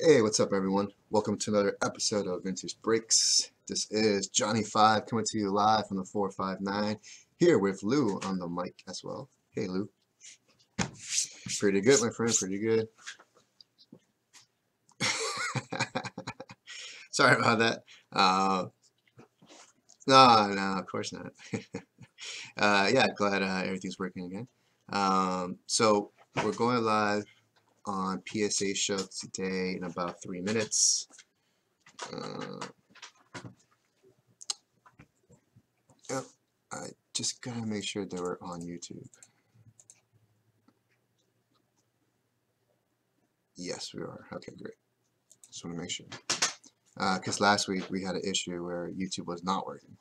Hey, what's up, everyone? Welcome to another episode of Vintage Breaks. This is Johnny 5 coming to you live from the 459, here with Lou on the mic as well. Hey, Lou. Pretty good, my friend, pretty good. Sorry about that. No, of course not. Yeah, glad everything's working again. So we're going live on PSA show today in about 3 minutes. Yep, I just gotta make sure that we're on YouTube. Yes, we are. Okay, great. Just want to make sure. Because last week we had an issue where YouTube was not working.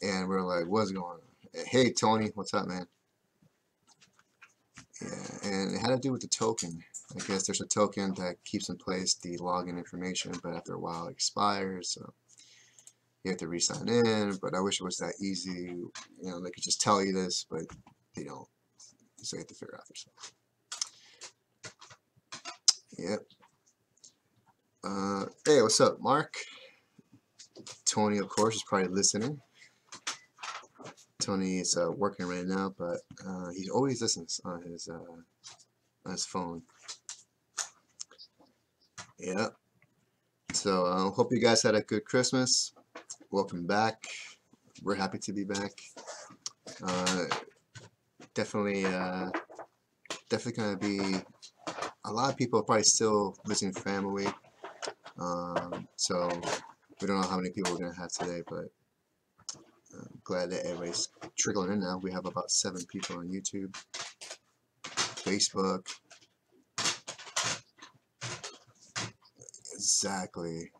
And we're like, what's going on? Hey, Tony, what's up, man? Yeah, and it had to do with the token. I guess there's a token that keeps in place the login information, but after a while it expires, so you have to re-sign in. But I wish it was that easy. You know, they could just tell you this, but they don't. So you have to figure it out yourself. Yep. Hey, what's up, Mark? Tony, of course, is probably listening. Tony is working right now, but he always listens on his phone. Yeah. So hope you guys had a good Christmas. Welcome back. We're happy to be back. Definitely gonna be a lot of people are probably still visiting family. So we don't know how many people we're gonna have today, but I'm glad that everybody's trickling in now. We have about 7 people on YouTube, Facebook. Exactly.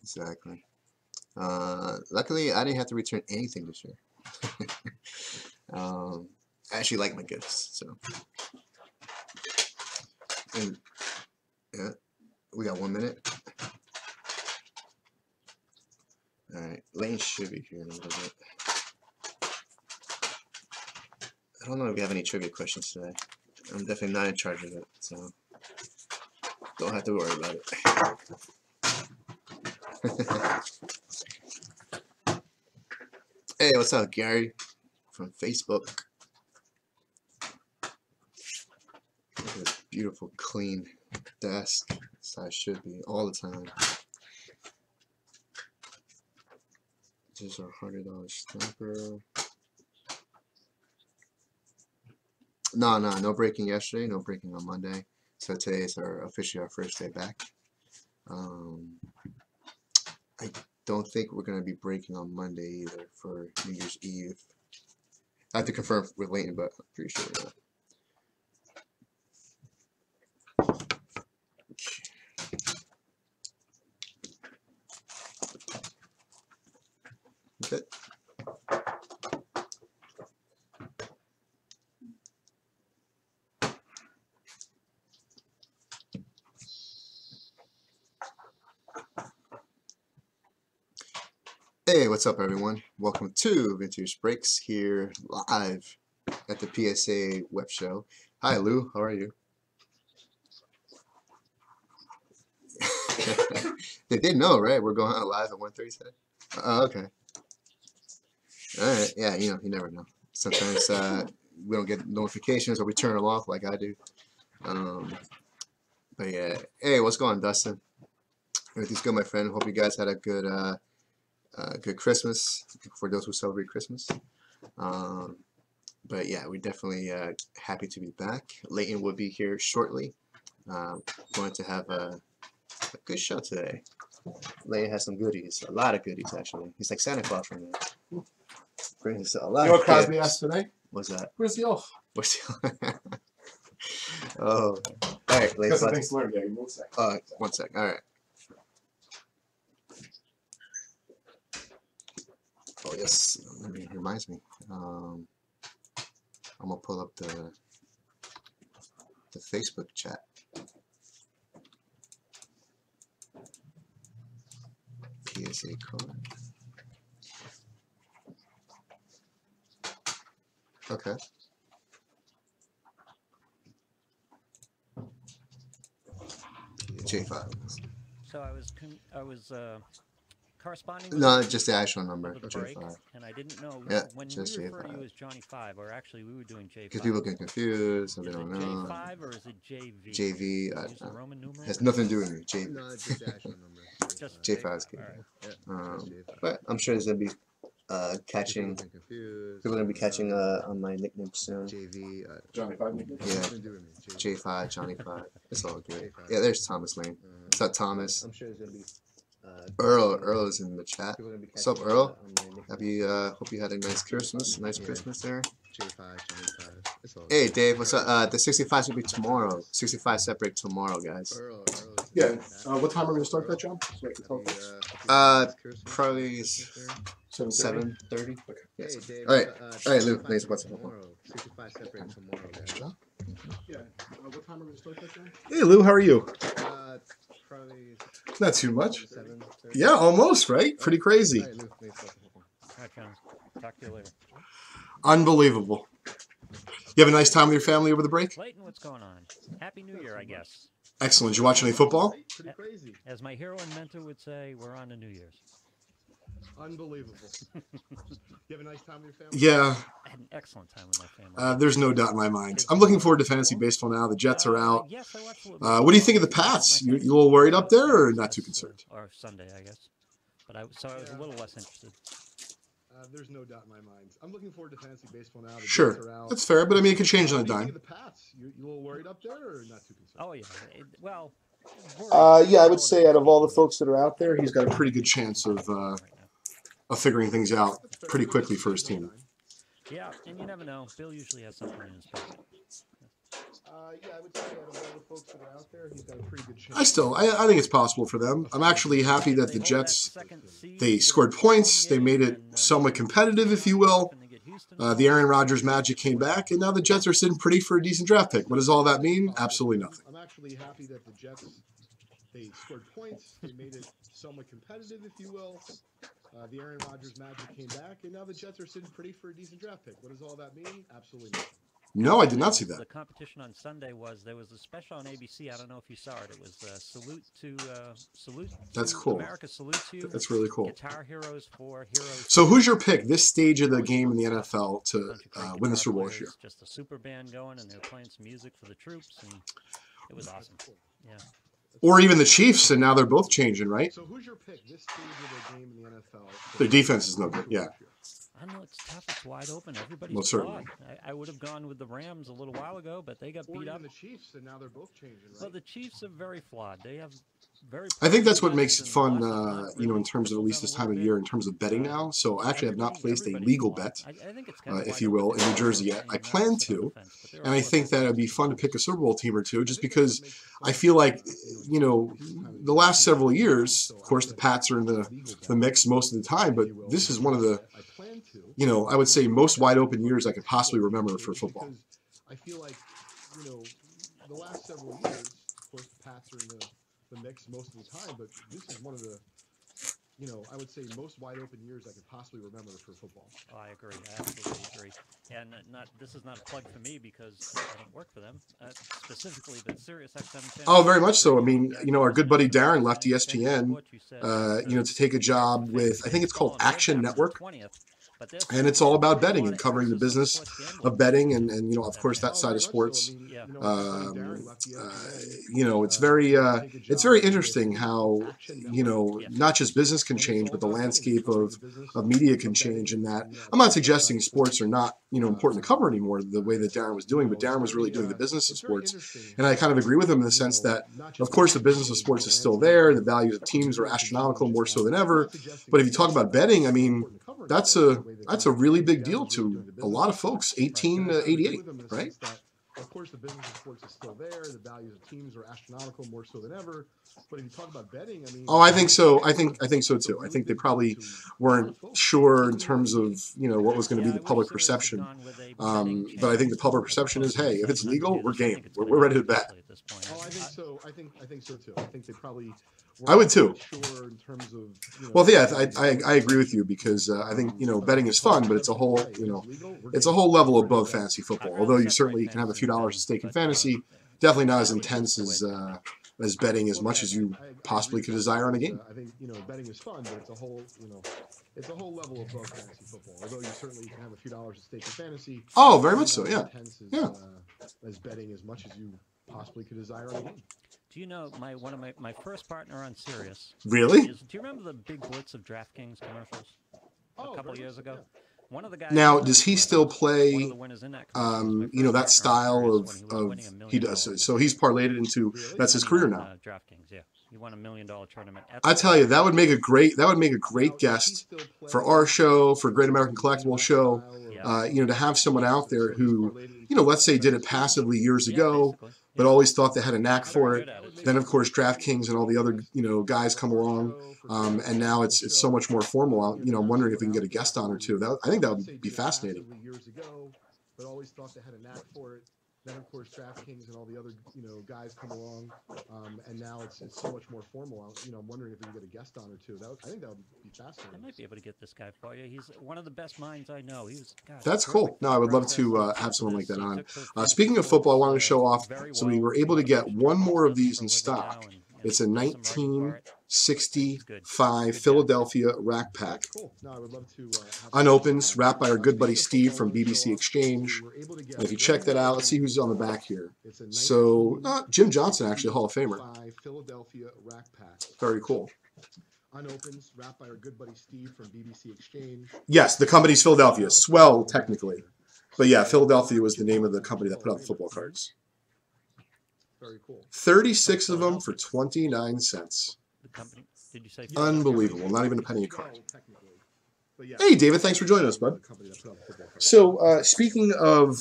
Luckily, I didn't have to return anything this year. I actually like my gifts, so. And yeah, we got 1 minute. All right, Lane should be here in a little bit. I don't know if we have any trivia questions today. I'm definitely not in charge of it, so don't have to worry about it. Hey, what's up, Gary from Facebook? This beautiful, clean desk. That's how it should be all the time. This is our $100 stamper. No breaking yesterday, no breaking on Monday. So today is officially our first day back. I don't think we're going to be breaking on Monday either for New Year's Eve. I have to confirm with Leighton, but I'm pretty sure we're not. Okay. Hey, what's up, everyone? Welcome to Vintage Breaks here live at the PSA web show. Hi, Lou. How are you? They did know, right? We're going out live at 1:30 today. Okay. All right. Yeah, you never know. Sometimes we don't get notifications or we turn them off like I do. But yeah. Hey, what's going on, Dustin? Everything's good, my friend. Hope you guys had a good good Christmas for those who celebrate Christmas. But yeah, we're definitely happy to be back. Leighton will be here shortly. Going to have a good show today. Leighton has some goodies, a lot of goodies actually. He's like Santa Claus for me. Brings a lot. You know what Crosby asked today? What's that? Where's the elf? What's the Oh, all right, ladies. Thanks for learning, Gary. 1 second. 1 sec. All right. Oh yes, it reminds me. I'm gonna pull up the Facebook chat. PSA code. Okay. J5. So I was corresponding with No, you just the actual number. over the break, J5. and I didn't know Yeah, when we just refer to you J5. as Johnny Five, or actually we were doing J5. Because people get confused, so they Is don't it know. J5 or is it JV? JV. Use the Roman numeral? Has nothing to do with me. JV. No, it's just the actual number. Just J5 is All good. right. But I'm sure there's gonna be catching. People confused. People are gonna be catching on my nickname soon. JV. Johnny Five nickname? Yeah. Nothing to do with me. J5, Johnny 5. It's all good. J5. Yeah, there's Thomas Lane. What's up, Thomas? I'm sure there's gonna be. Earl is in the chat. People are gonna be What's up, catching Earl? on my nickname. Have you hope you had a nice Christmas. Nice Yeah. Christmas there. J5, Johnny 5. It's all Hey Dave, what's up? The 65 should be tomorrow. 65 separate tomorrow, guys. Earl. Yeah. What time are we gonna start that, John? So I can tell you. Probably 7:30? 7:30. Okay. Yes. Hey, Dave. All right, Lou, thanks. What's up? Tomorrow. 65 separate tomorrow, guys. Yeah. What time are we gonna start that, John? Hey Lou, how are you? Probably Not too much. 7:30. Yeah, almost, right? Pretty crazy. All right, Lou, thanks for the phone. All right, John. Talk to you later. Unbelievable. You have a nice time with your family over the break? Clayton, what's going on? Happy New Year, I guess. Excellent. Did you watch any football? Pretty crazy. As my hero and mentor would say, we're on to New Year's. Unbelievable. You have a nice time with your family? Yeah, I had an excellent time with my family. there's no doubt in my mind. I'm looking forward to fantasy baseball now. The Jets are out. Yes, I watched a little bit. What do you think of the Pats? You a little worried up there or not too concerned? Or Sunday, I guess. But I was a little less interested. There's no doubt in my mind. I'm looking forward to fantasy baseball now. The Jets are Sure. out. That's fair, but I mean, it could change on a What do you think dime. of the Pats? You a little worried up there or not too concerned? Oh, yeah. Well, Yeah, I would say out of all the folks that are out there, he's got a pretty good chance of figuring things out pretty quickly for his team. Yeah, and you never know. Bill usually has something in his pocket. Yeah, I would say out of all the folks that are out there, he's got a pretty good chance. I think it's possible for them. I'm actually happy that the Jets, they scored points. They made it somewhat competitive, if you will. The Aaron Rodgers magic came back, and now the Jets are sitting pretty for a decent draft pick. What does all that mean? Absolutely nothing. I'm actually happy that the Jets, they scored points. They made it somewhat competitive, if you will. The Aaron Rodgers magic came back, and now the Jets are sitting pretty for a decent draft pick. What does all that mean? Absolutely nothing. No, I did not see The that. competition on Sunday there was a special on ABC. I don't know if you saw it. It was salute. That's to cool. America salutes you. That's really cool. Guitar Heroes for Heroes. So who's your pick this stage of the game in the NFL to Bunch of great win the guitar Super Bowl this players, year? Just a super band going, and they were playing some music for the troops, and it was awesome. Yeah. Or even the Chiefs, and now they're both changing, right? So who's your pick this stage of the game in the NFL? Their defense is no good, yeah. I know it's tough. It's wide open. Everybody's Well, certainly. flawed. I would have gone with the Rams a little while ago, but they got Or beat up. even the Chiefs, and now they're both changing, right? Well, the Chiefs are very flawed. They have very. I think that's what makes it and fun, losses not in really terms of at least this time of year, in terms of betting now. So I actually have not placed a Everybody's legal flawed. bet, I think it's kind of if wide you will, open. in New Jersey yet. I plan to, and I think that it'd be fun to pick a Super Bowl team or two, just because I feel like, the last several years, of course, the Pats are in the mix most of the time, but this is one of the, I would say most wide open years I could possibly remember for football. Because I feel like, the last several years, of course, the Pats are in the mix most of the time, but this is one of the, I would say most wide open years I could possibly remember for football. Oh, I agree. I absolutely agree. And this is not a plug for me because I don't work for them specifically, but SiriusXM. Oh, very much so. I mean, our good buddy Darren left ESPN, to take a job with, I think it's called Action Network. And it's all about betting and covering the business of betting and of course, that side of sports. It's very interesting how, not just business can change, but the landscape of media can change in that. I'm not suggesting sports are not, important to cover anymore the way that Darren was doing, but Darren was really doing the business of sports. And I kind of agree with him in the sense that, of course, the business of sports is still there. The values of teams are astronomical, more so than ever. But if you talk about betting, I mean, that's a really big deal to a lot of folks, 18 to 88, right? Of course, the business of sports is still there. The values of teams are astronomical, more so than ever. But if you talk about betting, I mean, oh, I think so. I think so too. I think they probably weren't sure in terms of what was going to be the public perception. But I think the public perception is, hey, if it's legal, we're game. We're ready to bet. Oh, I think so. I think so too. I think they probably. I would too. Sure, in terms of. Well, yeah, I agree with you because I think betting is fun, but it's a whole it's a whole level above fantasy football. Although you certainly can have a few dollars at stake in fantasy, definitely not as intense as as betting as much as you possibly could desire on a game. I think betting is fun, but it's a whole it's a whole level above fantasy football. Although you certainly can have a few dollars at stake in fantasy. Oh, very much so. Yeah. Yeah. As betting as much as you possibly could desire on a game. Do you know one of my first partner on Sirius? Really? Do you remember the big blitz of DraftKings commercials a couple years ago? One of the guys. Now, does he still one play? of the winners in that commercial was my first That partner on style Sirius of when he was winning $1 million. he does. So he's parlayed it into that's his career now. DraftKings, yeah, he won $1 million tournament. I tell you, that would make a great guest for our show, for Great American Collectible Show. To have someone out there who, let's say did it passively years ago, but always thought they had a knack for it. Then, of course, DraftKings and all the other, guys come along, and now it's so much more formal. I'm wondering if we can get a guest on or two. I think that would be fascinating. Years ago, but always thought they had a knack for it. Then, of course, DraftKings and all the other, guys come along, and now it's so much more formal. I'm wondering if we can get a guest on or two. I think that would be fascinating. I might be able to get this guy for you. He's one of the best minds I know. That's cool. No, I would love to have someone like that on. Speaking of football, I wanted to show off. So we were able to get one more of these in stock. It's a 1965 Philadelphia Rack Pack. Unopened, wrapped by our good buddy Steve from BBC Exchange. And if you check that out, let's see who's on the back here. So, Jim Johnson, actually, Hall of Famer. Very cool. Unopened, wrapped by our good buddy Steve from BBC Exchange. Yes, the company's Philadelphia. Swell, technically. But yeah, Philadelphia was the name of the company that put out the football cards. Very cool. 36 of them for 29 cents. The company, did you say? Unbelievable. Not even a penny a card. Hey, David, thanks for joining us, bud. So, speaking of,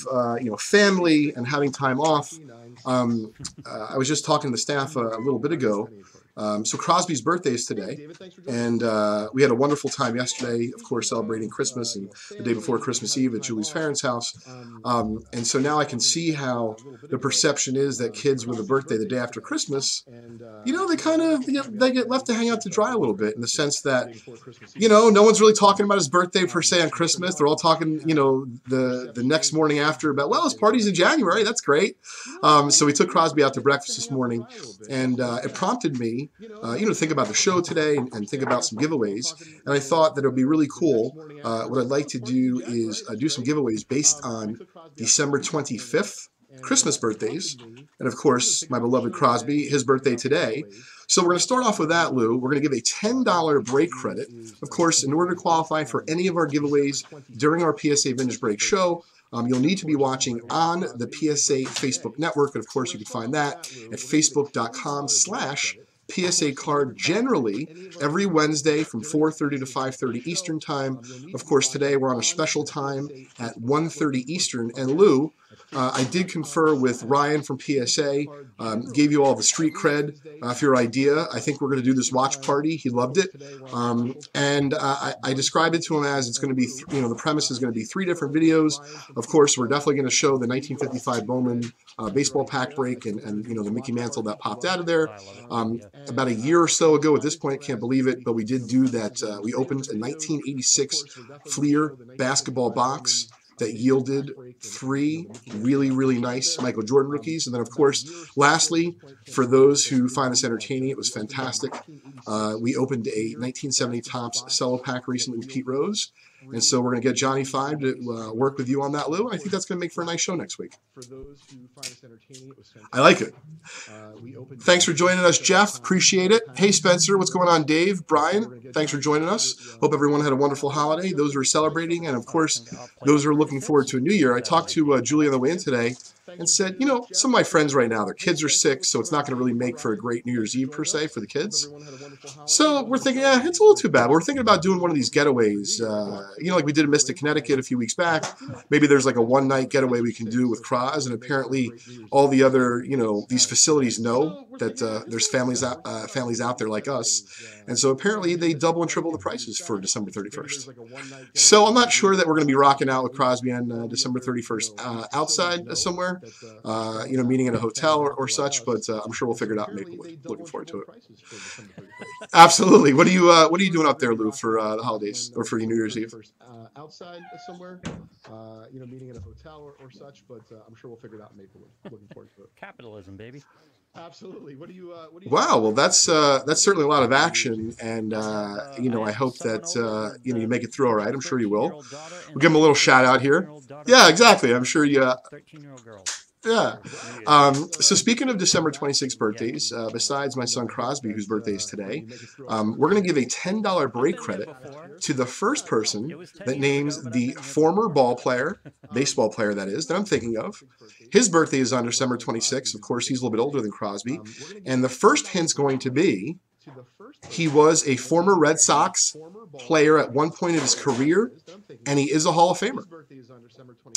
family and having time off, I was just talking to the staff a little bit ago. So Crosby's birthday is today, and we had a wonderful time yesterday, of course, celebrating Christmas, and the day before Christmas Eve at Julie's parents' house. And so now I can see how the perception is that kids with a birthday the day after Christmas, they kind of they get left to hang out to dry a little bit, in the sense that, no one's really talking about his birthday per se on Christmas. They're all talking, the next morning after about, well, his party's in January. That's great. So we took Crosby out to breakfast this morning, and it prompted me, to think about the show today and think about some giveaways. And I thought that it would be really cool. What I'd like to do is do some giveaways based on December 25th, Christmas birthdays. And of course, my beloved Crosby, his birthday today. So we're going to start off with that, Lou. We're going to give a $10 break credit. Of course, in order to qualify for any of our giveaways during our PSA Vintage Break show, you'll need to be watching on the PSA Facebook network. And of course, you can find that at facebook.com/PSA card, generally every Wednesday from 4:30 to 5:30 Eastern Time. Of course, today we're on a special time at 1:30 Eastern. And Lou, I did confer with Ryan from PSA, gave you all the street cred for your idea. I think we're going to do this watch party. He loved it. And I described it to him as it's going to be, the premise is going to be 3 different videos. Of course, we're definitely going to show the 1955 Bowman baseball pack break and the Mickey Mantle that popped out of there. About a year or so ago at this point, can't believe it, but we did do that. We opened a 1986 Fleer basketball box that yielded 3 really, really nice Michael Jordan rookies. And then, of course, lastly, for those who find this entertaining, it was fantastic. We opened a 1970 Topps cello pack recently with Pete Rose. And so we're going to get Johnny Five to work with you on that, Lou. And I think that's going to make for a nice show next week. I like it. Thanks for joining us, Jeff. Appreciate it. Hey, Spencer. What's going on, Dave? Brian, thanks for joining us. Hope everyone had a wonderful holiday. Those who are celebrating, and, of course, those who are looking forward to a new year. I talked to Julie on the way in today and said, some of my friends right now, their kids are sick, so it's not going to really make for a great New Year's Eve, per se, for the kids. So we're thinking, it's a little too bad. We're thinking about doing one of these getaways, like we did in Mystic, Connecticut a few weeks back. Maybe there's like a one-night getaway we can do with Kraz, and apparently all the other, these facilities know that there's families out there like us. And so apparently they double and triple the prices for December 31st. So I'm not sure that we're going to be rocking out with Crosby on December 31st outside somewhere. meeting in a hotel or such, but I'm sure we'll figure it out in Maplewood. Looking forward to it. Absolutely. What are you doing up there, Lou, for the holidays or for New Year's Eve? Outside somewhere, meeting in a hotel or such, but I'm sure we'll figure it out in Maplewood. Looking forward to it. Capitalism, baby. Absolutely. What do you? Wow. Well, that's certainly a lot of action, and I hope that you make it through all right. I'm sure you will. We'll give him a little shout out here. Yeah, exactly. I'm sure you. 13-year-old girl. Yeah. So speaking of December 26th birthdays, besides my son Crosby, whose birthday is today, we're going to give a $10 break credit to the first person that names the former baseball player that is, that I'm thinking of. His birthday is on December 26th. Of course, he's a little bit older than Crosby. And the first hint's going to be he was a former Red Sox player at one point in his career, and he is a Hall of Famer.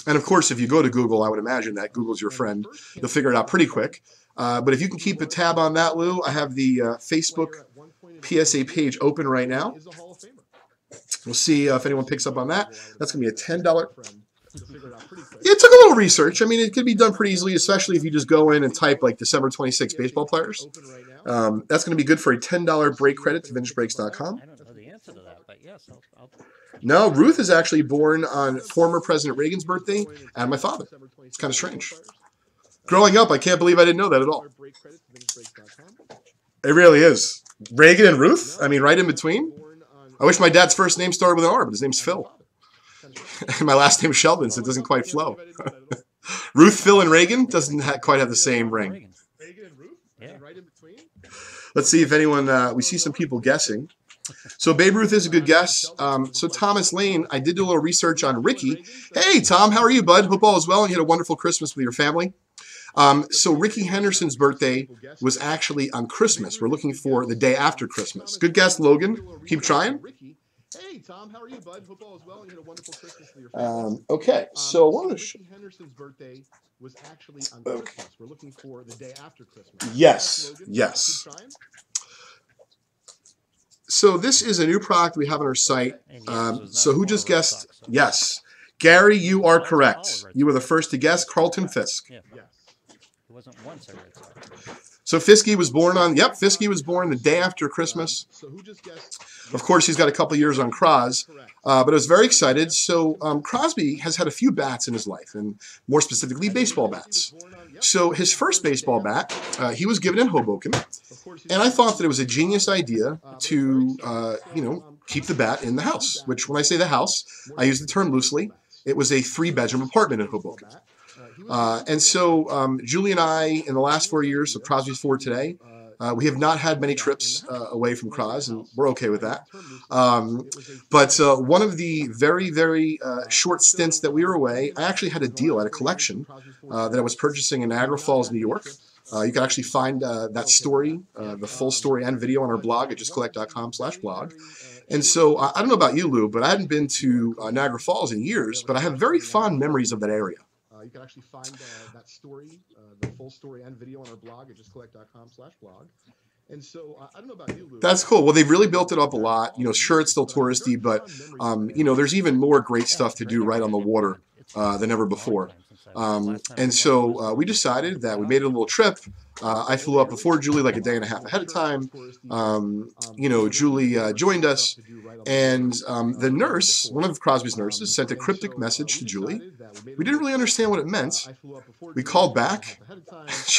And of course, if you go to Google, I would imagine that Google's your friend. You'll figure it out pretty quick. But if you can keep a tab on that, Lou, I have the Facebook PSA page open right now. We'll see if anyone picks up on that. That's going to be a $10. It took a little research. I mean, it could be done pretty easily, especially if you just go in and type like December 26 baseball players. That's going to be good for a $10 break credit to VintageBreaks.com. I don't know the answer to that, but yes, I'll No, Ruth is actually born on former President Reagan's birthday and my father. It's kind of strange. Growing up, I can't believe I didn't know that at all. It really is. Reagan and Ruth? I mean, right in between? I wish my dad's first name started with an R, but his name's Phil. And my last name's Sheldon, so it doesn't quite flow. Ruth, Phil, and Reagan doesn't quite have the same ring. Let's see if anyone, we see some people guessing. So Babe Ruth is a good guess. So Thomas Lane, I did do a little research on Ricky. Hey, Tom, how are you, bud? Hope all is well and you had a wonderful Christmas with your family. So Ricky Henderson's birthday was actually on Christmas. We're looking for the day after Christmas. Good guess, Logan. Keep trying. Hey, Tom, how are you, bud? Hope all is well and you had a wonderful Christmas with your family. Okay, so Ricky Henderson's birthday was actually on Christmas. We're looking for the day after Christmas. Yes, yes. So this is a new product we have on our site. So who just guessed? Yes. Gary, you are correct. You were the first to guess. Carlton Fisk. Yeah. It wasn't once I read that. So Fiske was born on, Fiske was born the day after Christmas. Of course, he's got a couple years on Cros, but I was very excited. So Crosby has had a few bats in his life, and more specifically, baseball bats. So his first baseball bat, he was given in Hoboken, and I thought that it was a genius idea to, keep the bat in the house, which when I say the house, I use the term loosely. It was a 3-bedroom apartment in Hoboken. And so Julie and I, in the last 4 years, so Crosby's 4 today, we have not had many trips away from Cros, and we're okay with that. But one of the very, very short stints that we were away, I actually had a deal at a collection that I was purchasing in Niagara Falls, New York. You can actually find that story, the full story and video on our blog at justcollect.com/blog. And so I don't know about you, Lou, but I hadn't been to Niagara Falls in years, but I have very fond memories of that area. You can actually find that story, the full story and video on our blog at justcollect.com/blog. And so I don't know about you, Lou. That's cool. Well, they've really built it up a lot. Sure, it's still touristy, but, there's even more great stuff to do right on the water than ever before. And so we decided that we made a little trip. I flew up before Julie like a day and a half ahead of time. Julie joined us, and the nurse, one of Crosby's nurses, sent a cryptic message to Julie. We didn't really understand what it meant. We called back.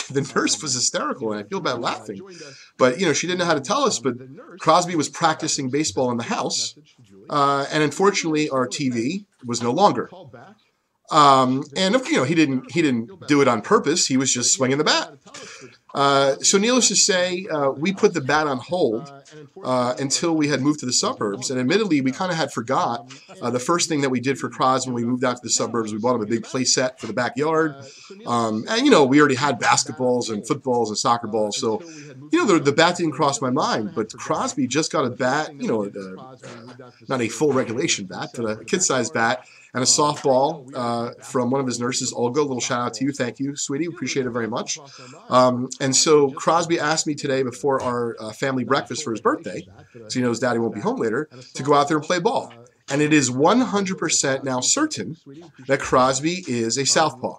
The nurse was hysterical, and I feel bad laughing. But, she didn't know how to tell us, but Crosby was practicing baseball in the house, and unfortunately our TV was no longer. And he didn't do it on purpose. He was just swinging the bat. So needless to say, we put the bat on hold until we had moved to the suburbs. And admittedly, we kind of had forgot the first thing that we did for Cros when we moved out to the suburbs. We bought him a big play set for the backyard. And we already had basketballs and footballs and soccer balls. So, the bat didn't cross my mind. But Crosby just got a bat, not a full regulation bat, but a kid-sized bat. And a softball from one of his nurses, Olga. A little shout out to you. Thank you, sweetie. We appreciate it very much. And so Crosby asked me today before our family breakfast for his birthday, so he knows Daddy won't be home later, to go out there and play ball. and it is 100% now certain that Crosby is a southpaw.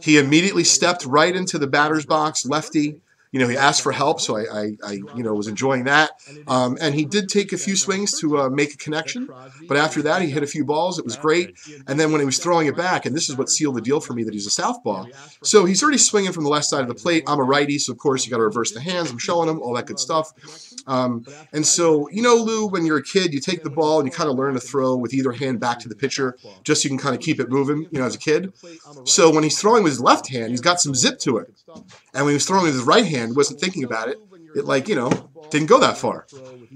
He immediately stepped right into the batter's box, lefty. You know, he asked for help, so I was enjoying that. And he did take a few swings to make a connection, but after that, he hit a few balls. It was great. And then when he was throwing it back, and this is what sealed the deal for me that he's a southpaw. So he's already swinging from the left side of the plate. I'm a righty, so of course you got to reverse the hands. I'm showing him all that good stuff. And so, you know, Lou, when you're a kid, you take the ball and you kind of learn to throw with either hand back to the pitcher, just so you can kind of keep it moving, you know, as a kid. So when he's throwing with his left hand, he's got some zip to it. And when he was throwing with his right hand, wasn't thinking about it, it like, you know, didn't go that far.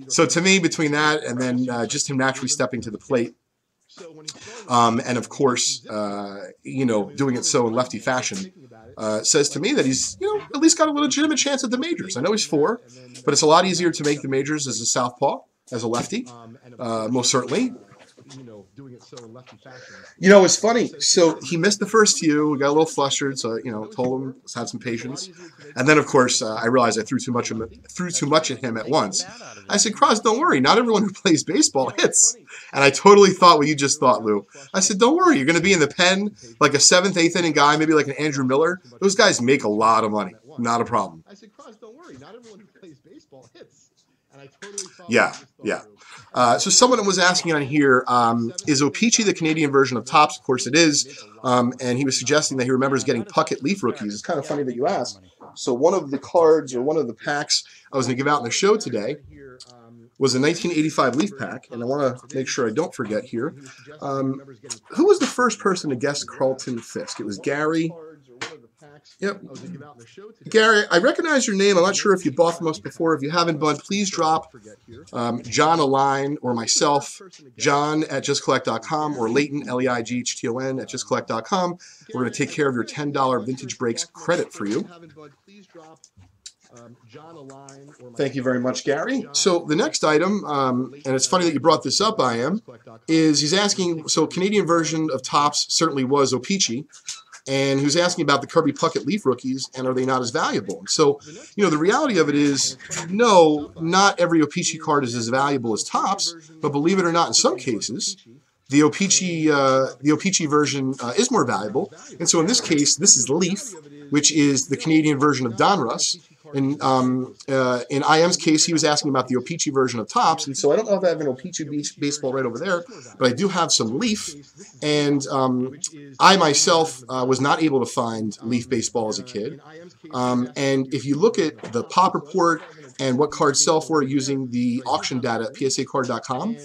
So to me, between that and then just him naturally stepping to the plate, and of course, you know, doing it so in lefty fashion, says to me that he's, you know, at least got a legitimate chance at the majors. I know he's 4, but it's a lot easier to make the majors as a southpaw, as a lefty, most certainly. You know, it's funny. So he missed the first few. We got a little flustered, so you know, told him let's have some patience. And then, of course, I realized I threw too much at him at once. I said, "Cross, don't worry. Not everyone who plays baseball hits." And I totally thought what you just thought, Lou. I said, "Don't worry. You're going to be in the pen like a 7th, 8th inning guy, maybe like an Andrew Miller. Those guys make a lot of money. Not a problem." I said, "Cross, don't worry. Not everyone who plays baseball hits." And I totally thought yeah. So someone was asking on here, is O-Pee-Chee the Canadian version of Topps? Of course it is. And he was suggesting that he remembers getting Puckett Leaf rookies. It's kind of funny that you asked. So one of the cards or one of the packs I was going to give out in the show today was a 1985 Leaf pack. And I want to make sure I don't forget here. Who was the first person to guess Carlton Fisk? It was Gary. Yep. Gary, I recognize your name. I'm not sure if you bought from us before. If you haven't, bud, please drop John a line or myself, John at justcollect.com or Leighton, Leighton at justcollect.com. We're going to take care of your $10 Vintage Breaks credit for you. Thank you very much, Gary. So the next item, and it's funny that you brought this up, is he's asking, so Canadian version of Topps certainly was O-Pee-Chee. And he was asking about the Kirby Puckett Leaf rookies, and are they not as valuable? So, you know, the reality of it is, no, not every O-Pee-Chee card is as valuable as Topps, but believe it or not, in some cases, the O-Pee-Chee version is more valuable. And so in this case, this is Leaf, which is the Canadian version of Donruss. And in IM's case, he was asking about the O-Pee-Chee version of Topps, and so I don't know if I have an O-Pee-Chee baseball right over there, but I do have some Leaf, and I myself was not able to find Leaf baseball as a kid. And if you look at the pop report and what cards sell for using the auction data at psacard.com,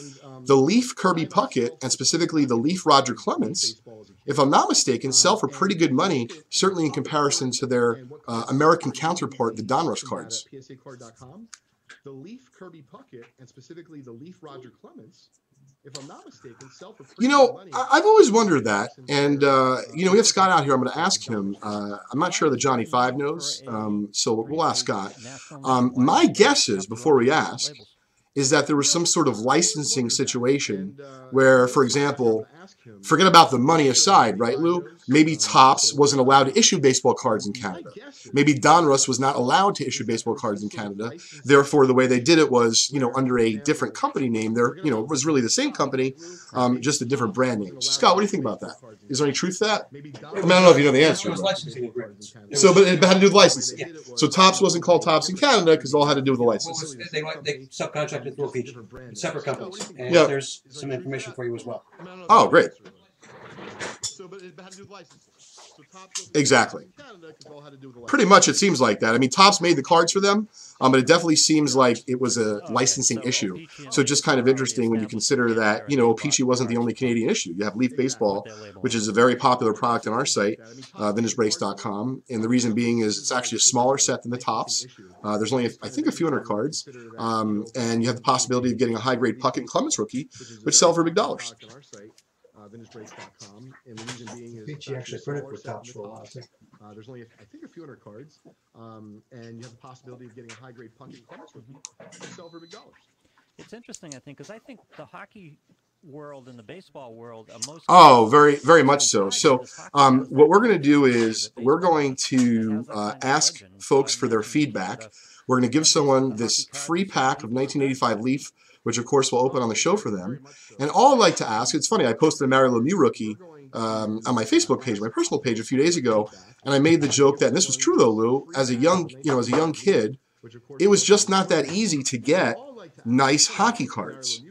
the Leaf Kirby Puckett, and specifically the Leaf Roger Clemens, if I'm not mistaken, sell for pretty good money, certainly in comparison to their American counterpart, the Donruss cards. The Leaf Kirby Puckett, and specifically the Leaf Roger Clemens, if I'm not mistaken, sell for pretty You know, good money. I've always wondered that, and you know, we have Scott out here. I'm going to ask him. I'm not sure that Johnny Five knows, so we'll ask Scott. My guess is, before we ask, is that there was some sort of licensing situation where, for example, forget about the money aside, right, Lou? Maybe Topps wasn't allowed to issue baseball cards in Canada. Maybe Donruss was not allowed to issue baseball cards in Canada. Therefore, the way they did it was, you know, under a different company name. There, you know, it was really the same company, just a different brand name. So, Scott, what do you think about that? Is there any truth to that? I mean, I don't know if you know the answer. So, but it had to do with licensing. Yeah. So Topps wasn't called Topps in Canada because it all had to do with the license. They subcontracted through O-Pee-Chee, separate companies, and Yeah. there's some information for you as well. Oh, great. So, but it had to do with licensing. So Topps wasn't Exactly. in Canada 'cause it all had to do with the Pretty much it seems like that. I mean, Topps made the cards for them, but it definitely seems like it was a licensing issue. So just kind of interesting when you consider that, you know, O-Pee-Chee wasn't the only Canadian issue. You have Leaf Baseball, which is a very popular product on our site, vintagebreaks.com. And the reason being is it's actually a smaller set than the Topps. There's only, I think, a few hundred cards. And you have the possibility of getting a high-grade Puckett and Clemens rookie, which sell for big dollars. VintageBreaks.com, and the reason being is O-Pee-Chee actually printed for Topps for a while, too. there's only, I think, a few hundred cards, and you have the possibility of getting a high-grade Puckett Clemens rookie to sell for big dollars. It's interesting, I think, because I think the hockey world and the baseball world are most. Oh, very, very much so. So what we're going to do is we're going to ask folks for their feedback. We're going to give someone this free pack of 1985 Leaf which of course will open on the show for them. And all I'd like to ask, it's funny, I posted a Mario Lemieux rookie on my Facebook page, my personal page, a few days ago, and I made the joke that, and this was true though, Lou, as a young kid, it was just not that easy to get nice hockey cards.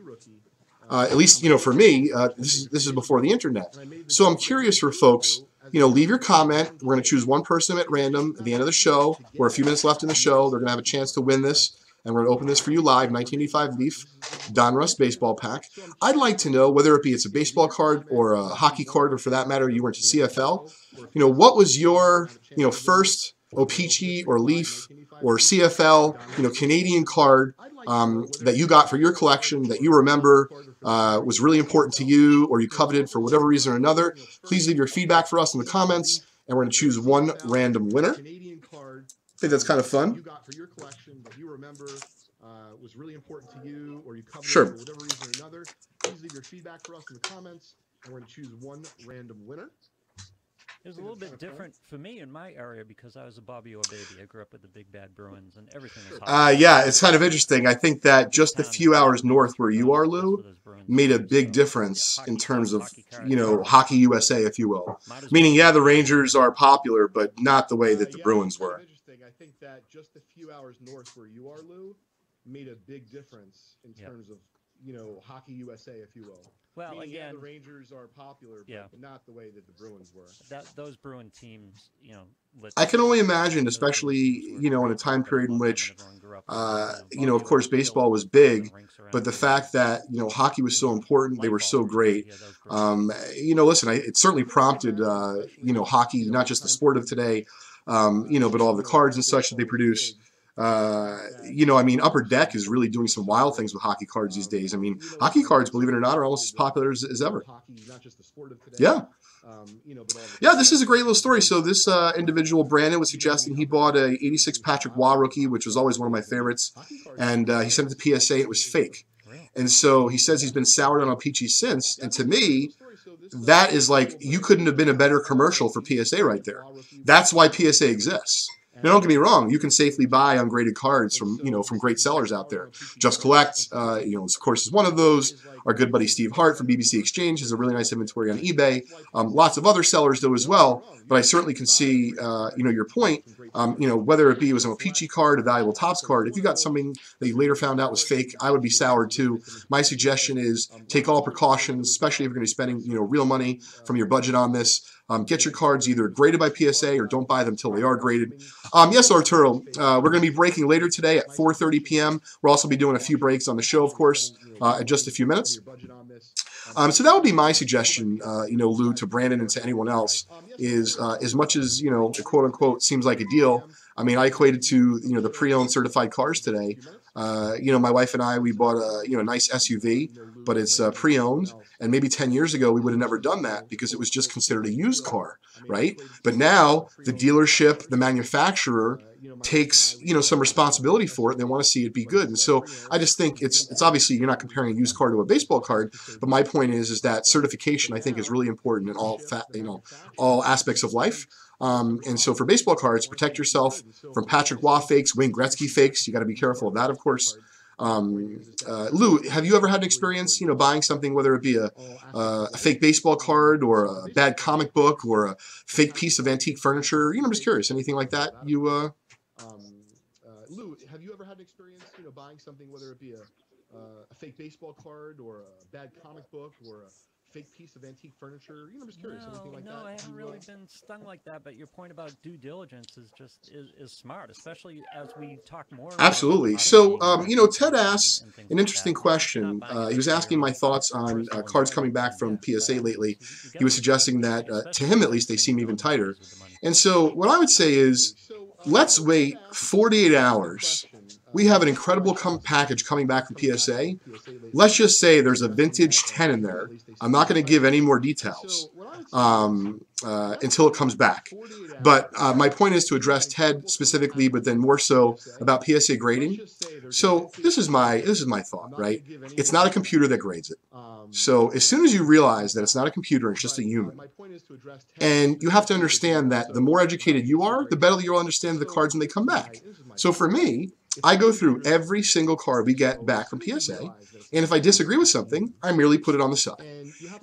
At least, for me, this is before the internet. So I'm curious for folks, leave your comment. We're going to choose one person at random at the end of the show. We're a few minutes left in the show. They're going to have a chance to win this. And we're going to open this for you live, 1985 Leaf Donruss baseball pack. I'd like to know, whether it be it's a baseball card or a hockey card, or for that matter, you went to CFL, what was your, first O-Pee-Chee or Leaf or CFL, Canadian card that you got for your collection that you remember was really important to you, or you coveted for whatever reason or another. Please leave your feedback for us in the comments, and we're going to choose one random winner. I think that's kind of fun. Was really important to you, or you covered sure. for whatever reason or another. Please leave your feedback for us in the comments, and we're going to choose one random winner. It was a little bit different for me in my area because I was a Bobby Orr baby. I grew up with the Big Bad Bruins, and everything was hockey. Yeah, it's kind of interesting. I think that just a few hours north where you are, Lou, made a big difference in terms of, Hockey USA, if you will. Meaning, yeah, the Rangers are popular, but not the way that the Bruins were. I think that just a few hours north where you are, Lou, made a big difference in terms of, Hockey USA, if you will. Well, again, the Rangers are popular, but not the way that the Bruins were. Those Bruin teams, I can only imagine, especially, in a time period in which, of course, baseball was big, but the fact that, hockey was so important, they were so great. Listen, it certainly prompted, hockey, not just the sport of today, but all of the cards and such that they produce. Upper Deck is really doing some wild things with hockey cards these days. Hockey cards, believe it or not, are almost as popular as ever. Yeah. Yeah, this is a great little story. So this individual, Brandon, was suggesting he bought a 86 Patrick Waugh rookie, which was always one of my favorites. And he sent it to PSA. It was fake. And so he says he's been soured on Peachy since. And to me, that is like, you couldn't have been a better commercial for PSA right there. That's why PSA exists. Now, don't get me wrong. You can safely buy ungraded cards from great sellers out there. Just Collect, of course, is one of those. Our good buddy Steve Hart from BBC Exchange has a really nice inventory on eBay. Lots of other sellers do as well. But I certainly can see, your point. Whether it was an O-Pee-Chee card, a valuable Topps card. If you got something that you later found out was fake, I would be soured too. My suggestion is take all precautions, especially if you're going to be spending, real money from your budget on this. Get your cards either graded by PSA or don't buy them until they are graded. Yes, Arturo, we're going to be breaking later today at 4:30 p.m. We'll also be doing a few breaks on the show, of course, in just a few minutes. So that would be my suggestion, Lou, to Brandon and to anyone else, is as much as, the quote-unquote seems like a deal, I equated to, the pre-owned certified cars today. My wife and I, we bought a, nice SUV, but it's pre-owned. And maybe 10 years ago, we would have never done that because it was just considered a used car, right? But now the dealership, the manufacturer takes, some responsibility for it. And they want to see it be good. And so I just think it's obviously you're not comparing a used car to a baseball card. But my point is that certification, I think, is really important in all aspects of life. And so for baseball cards, protect yourself from Patrick Waugh fakes, Wayne Gretzky fakes. You got to be careful of that, of course. Lou, have you ever had an experience, buying something, whether it be a fake baseball card or a bad comic book or a fake piece of antique furniture? I'm just curious. Anything like that? Lou, have you ever had an experience, buying something, whether it be a fake baseball card or a bad comic book or a fake piece of antique furniture? I'm just curious. Anything like that? No, I haven't really been stung like that. But your point about due diligence is smart, especially as we talk more. Absolutely. So, Ted asks an interesting question. He was asking my thoughts on cards coming back from PSA lately. He was suggesting that, to him at least, they seem even tighter. And so what I would say is, let's wait 48 hours. We have an incredible package coming back from PSA. Let's just say there's a vintage 10 in there. I'm not going to give any more details until it comes back. But my point is to address Ted specifically, but then more so about PSA grading. So this is my thought, right? It's not a computer that grades it. So as soon as you realize that it's not a computer, it's just a human. And you have to understand that the more educated you are, the better you'll understand the cards when they come back. So for me, I go through every single card we get back from PSA, And if I disagree with something, I merely put it on the side.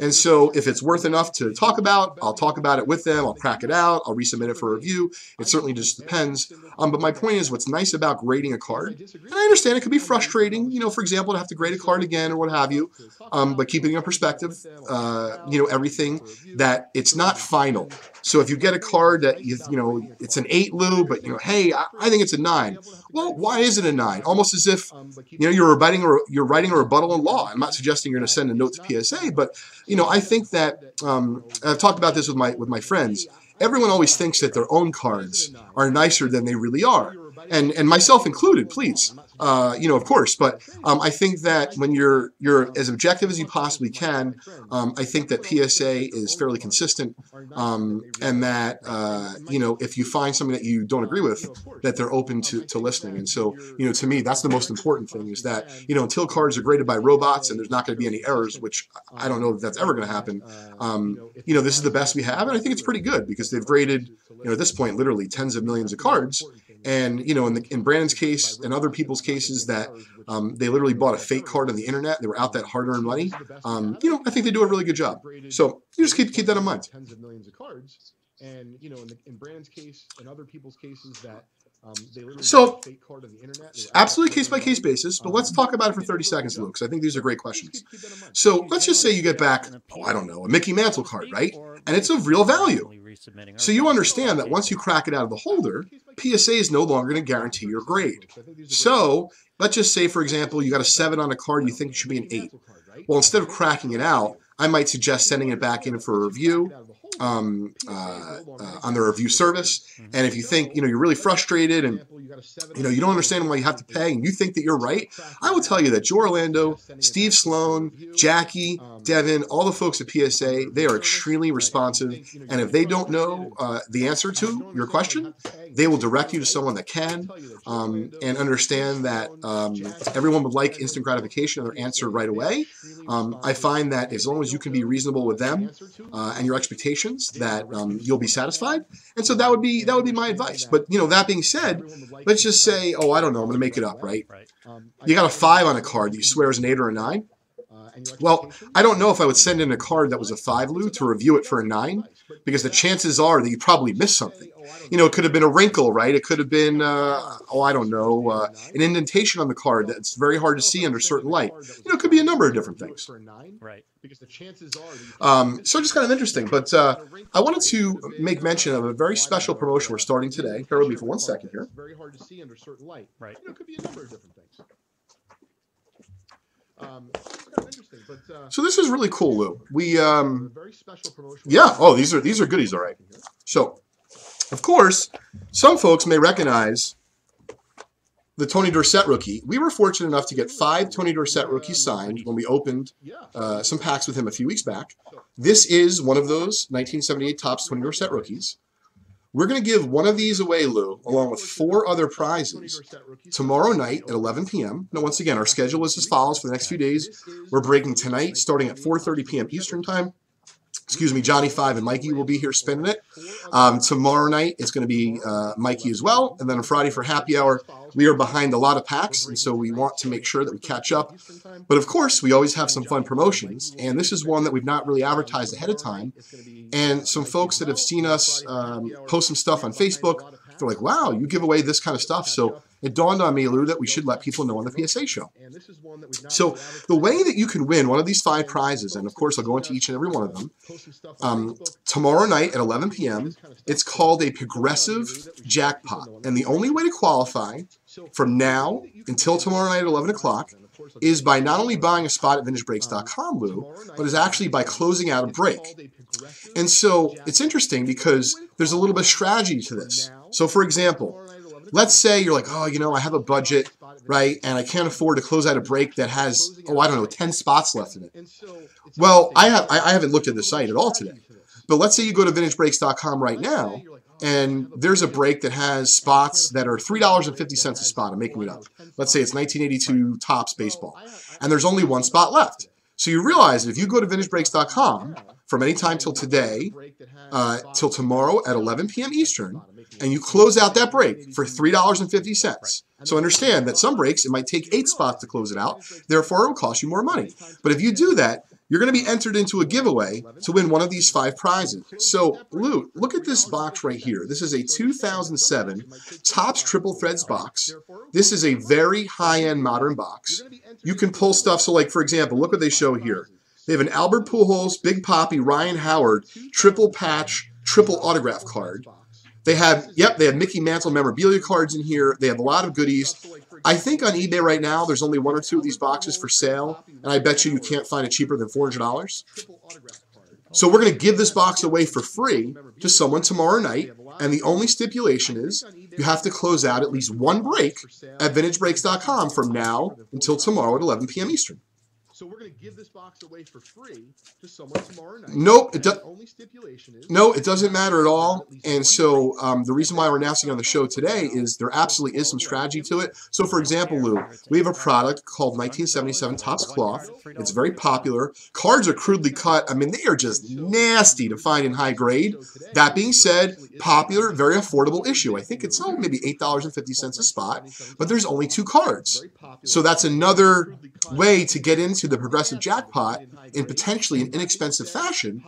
And so if it's worth enough to talk about, I'll talk about it with them. I'll crack it out. I'll resubmit it for review. It certainly just depends. But my point is, what's nice about grading a card, and I understand it could be frustrating, you know, for example, to have to grade a card again or what have you, but keeping in perspective, you know, everything, that it's not final. So if you get a card that, you know, it's an 8, Lou, but, you know, hey, I think it's a 9. Well, why is it a 9? Almost as if, you know, you're writing a rebuttal in law. I'm not suggesting you're going to send a note to PSA, but, you know, I think that, I've talked about this with my friends. Everyone always thinks that their own cards are nicer than they really are. And myself included, please. You know, of course, but I think that when you're as objective as you possibly can, I think that PSA is fairly consistent, and that you know, if you find something that you don't agree with, that they're open to listening. And so, you know, to me, that's the most important thing, is that, you know, until cards are graded by robots and there's not going to be any errors, which I don't know if that's ever going to happen. You know, this is the best we have, and I think it's pretty good, because they've graded, you know, at this point, literally tens of millions of cards. And, you know, in Brandon's case and other people's cases that they literally bought a fake card on the internet, they were out that hard-earned money, you know, I think they do a really good job. So you just keep that in mind. Tens of millions of cards, and, you know, in Brandon's case and other people's cases that they literally So, bought a fake card on the internet. absolutely case-by-case basis, but let's talk about it for 30 seconds, Luke, because I think these are great questions. So let's just say you get back, oh, I don't know, a Mickey Mantle card, right? And it's of real value. So you understand that once you crack it out of the holder, PSA is no longer going to guarantee your grade. So let's just say, for example, you got a 7 on a card, you think it should be an 8. Well, instead of cracking it out, I might suggest sending it back in for a review on their review service. And if you think, you know, you're really frustrated and, you know, you don't understand why you have to pay and you think that you're right, I will tell you that Joe Orlando, Steve Sloan, Jackie, Devin, all the folks at PSA, they are extremely responsive. And if they don't know the answer to your question, they will direct you to someone that can, and understand that everyone would like instant gratification of their answer right away. I find that as long as you can be reasonable with them and your expectations, that you'll be satisfied. And so that would be my advice. But, you know, that being said, let's just say, oh, I don't know, I'm going to make it up, right? You got a 5 on a card that you swear is an 8 or a 9. Well, I don't know if I would send in a card that was a 5, Lou, to review it for a 9, because the chances are that you probably missed something. You know, it could have been a wrinkle, right? It could have been, oh, I don't know, an indentation on the card that's very hard to see under certain light. You know, it could be a number of different things. Right. So just kind of interesting. But I wanted to make mention of a very special promotion we're starting today. Bear with me for 1 second here. Very hard to see under certain light. Right. You know, it could be a number of different things. It's kind of interesting, but, So this is really cool, Lou. We, a very special promotion. yeah, oh, these are goodies, all right. So, of course, some folks may recognize the Tony Dorsett rookie. We were fortunate enough to get 5 Tony Dorsett rookies signed when we opened some packs with him a few weeks back. This is one of those 1978 Topps Tony Dorsett rookies. We're going to give one of these away, Lou, along with 4 other prizes tomorrow night at 11 p.m. Now, once again, our schedule is as follows for the next few days. We're breaking tonight starting at 4:30 p.m. Eastern Time. Excuse me, Johnny 5 and Mikey will be here spinning it. Tomorrow night, it's going to be Mikey as well. And then on Friday for happy hour, we are behind a lot of packs, and so we want to make sure that we catch up. But of course, we always have some fun promotions, and this is one that we've not really advertised ahead of time. And some folks that have seen us post some stuff on Facebook, they're like, wow, you give away this kind of stuff. So it dawned on me, Lou, that we should let people know on the PSA show. So the way that you can win one of these 5 prizes, and of course I'll go into each and every one of them, tomorrow night at 11 p.m., it's called a progressive jackpot. And the only way to qualify from now until tomorrow night at 11 o'clock is by not only buying a spot at VintageBreaks.com, Lou, but is actually by closing out a break. And so it's interesting because there's a little bit of strategy to this. So for example, let's say you're like, oh, you know, I have a budget, right, and I can't afford to close out a break that has, oh, I don't know, 10 spots left in it. Well, I haven't looked at the site at all today. But let's say you go to VintageBreaks.com right now, and there's a break that has spots that are $3.50 a spot. I'm making it up. Let's say it's 1982 Topps baseball, and there's only 1 spot left. So you realize that if you go to VintageBreaks.com from any time till today till tomorrow at 11 p.m. Eastern, and you close out that break for $3.50. So understand that some breaks, it might take 8 spots to close it out. Therefore, it will cost you more money. But if you do that, you're going to be entered into a giveaway to win one of these 5 prizes. So, look at this box right here. This is a 2007 Topps Triple Threads box. This is a very high-end modern box. You can pull stuff. So, like, for example, look what they show here. They have an Albert Pujols, Big Papi, Ryan Howard, triple patch, triple autograph card. They have, they have Mickey Mantle memorabilia cards in here. They have a lot of goodies. I think on eBay right now, there's only 1 or 2 of these boxes for sale, and I bet you can't find it cheaper than $400. So we're going to give this box away for free to someone tomorrow night, and the only stipulation is you have to close out at least 1 break at VintageBreaks.com from now until tomorrow at 11 p.m. Eastern. So we're going to give this box away for free to someone tomorrow night. Nope, only stipulation is no, it doesn't matter at all. And so the reason why we're announcing on the show today is there absolutely is some strategy to it. So for example, Lou, we have a product called 1977 Topps Cloth. It's very popular. Cards are crudely cut. I mean, they are just nasty to find in high grade. That being said, popular, very affordable issue. I think it's maybe $8.50 a spot, but there's only 2 cards. So that's another way to get into the progressive jackpot in potentially an inexpensive fashion.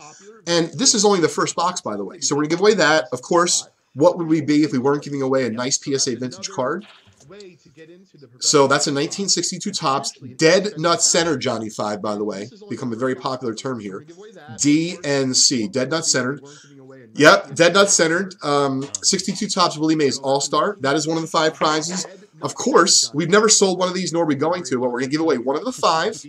And this is only the first box, by the way. So we're going to give away that. Of course, what would we be if we weren't giving away a nice PSA vintage card? So that's a 1962 Topps Dead Nut Centered Johnny 5, by the way. Become a very popular term here. DNC, Dead Nut Centered. Yep, Dead Nut Centered. 62 Topps Willie Mays All-Star. That is one of the 5 prizes. Of course, we've never sold one of these, nor are we going to, but we're going to give away one of the 5.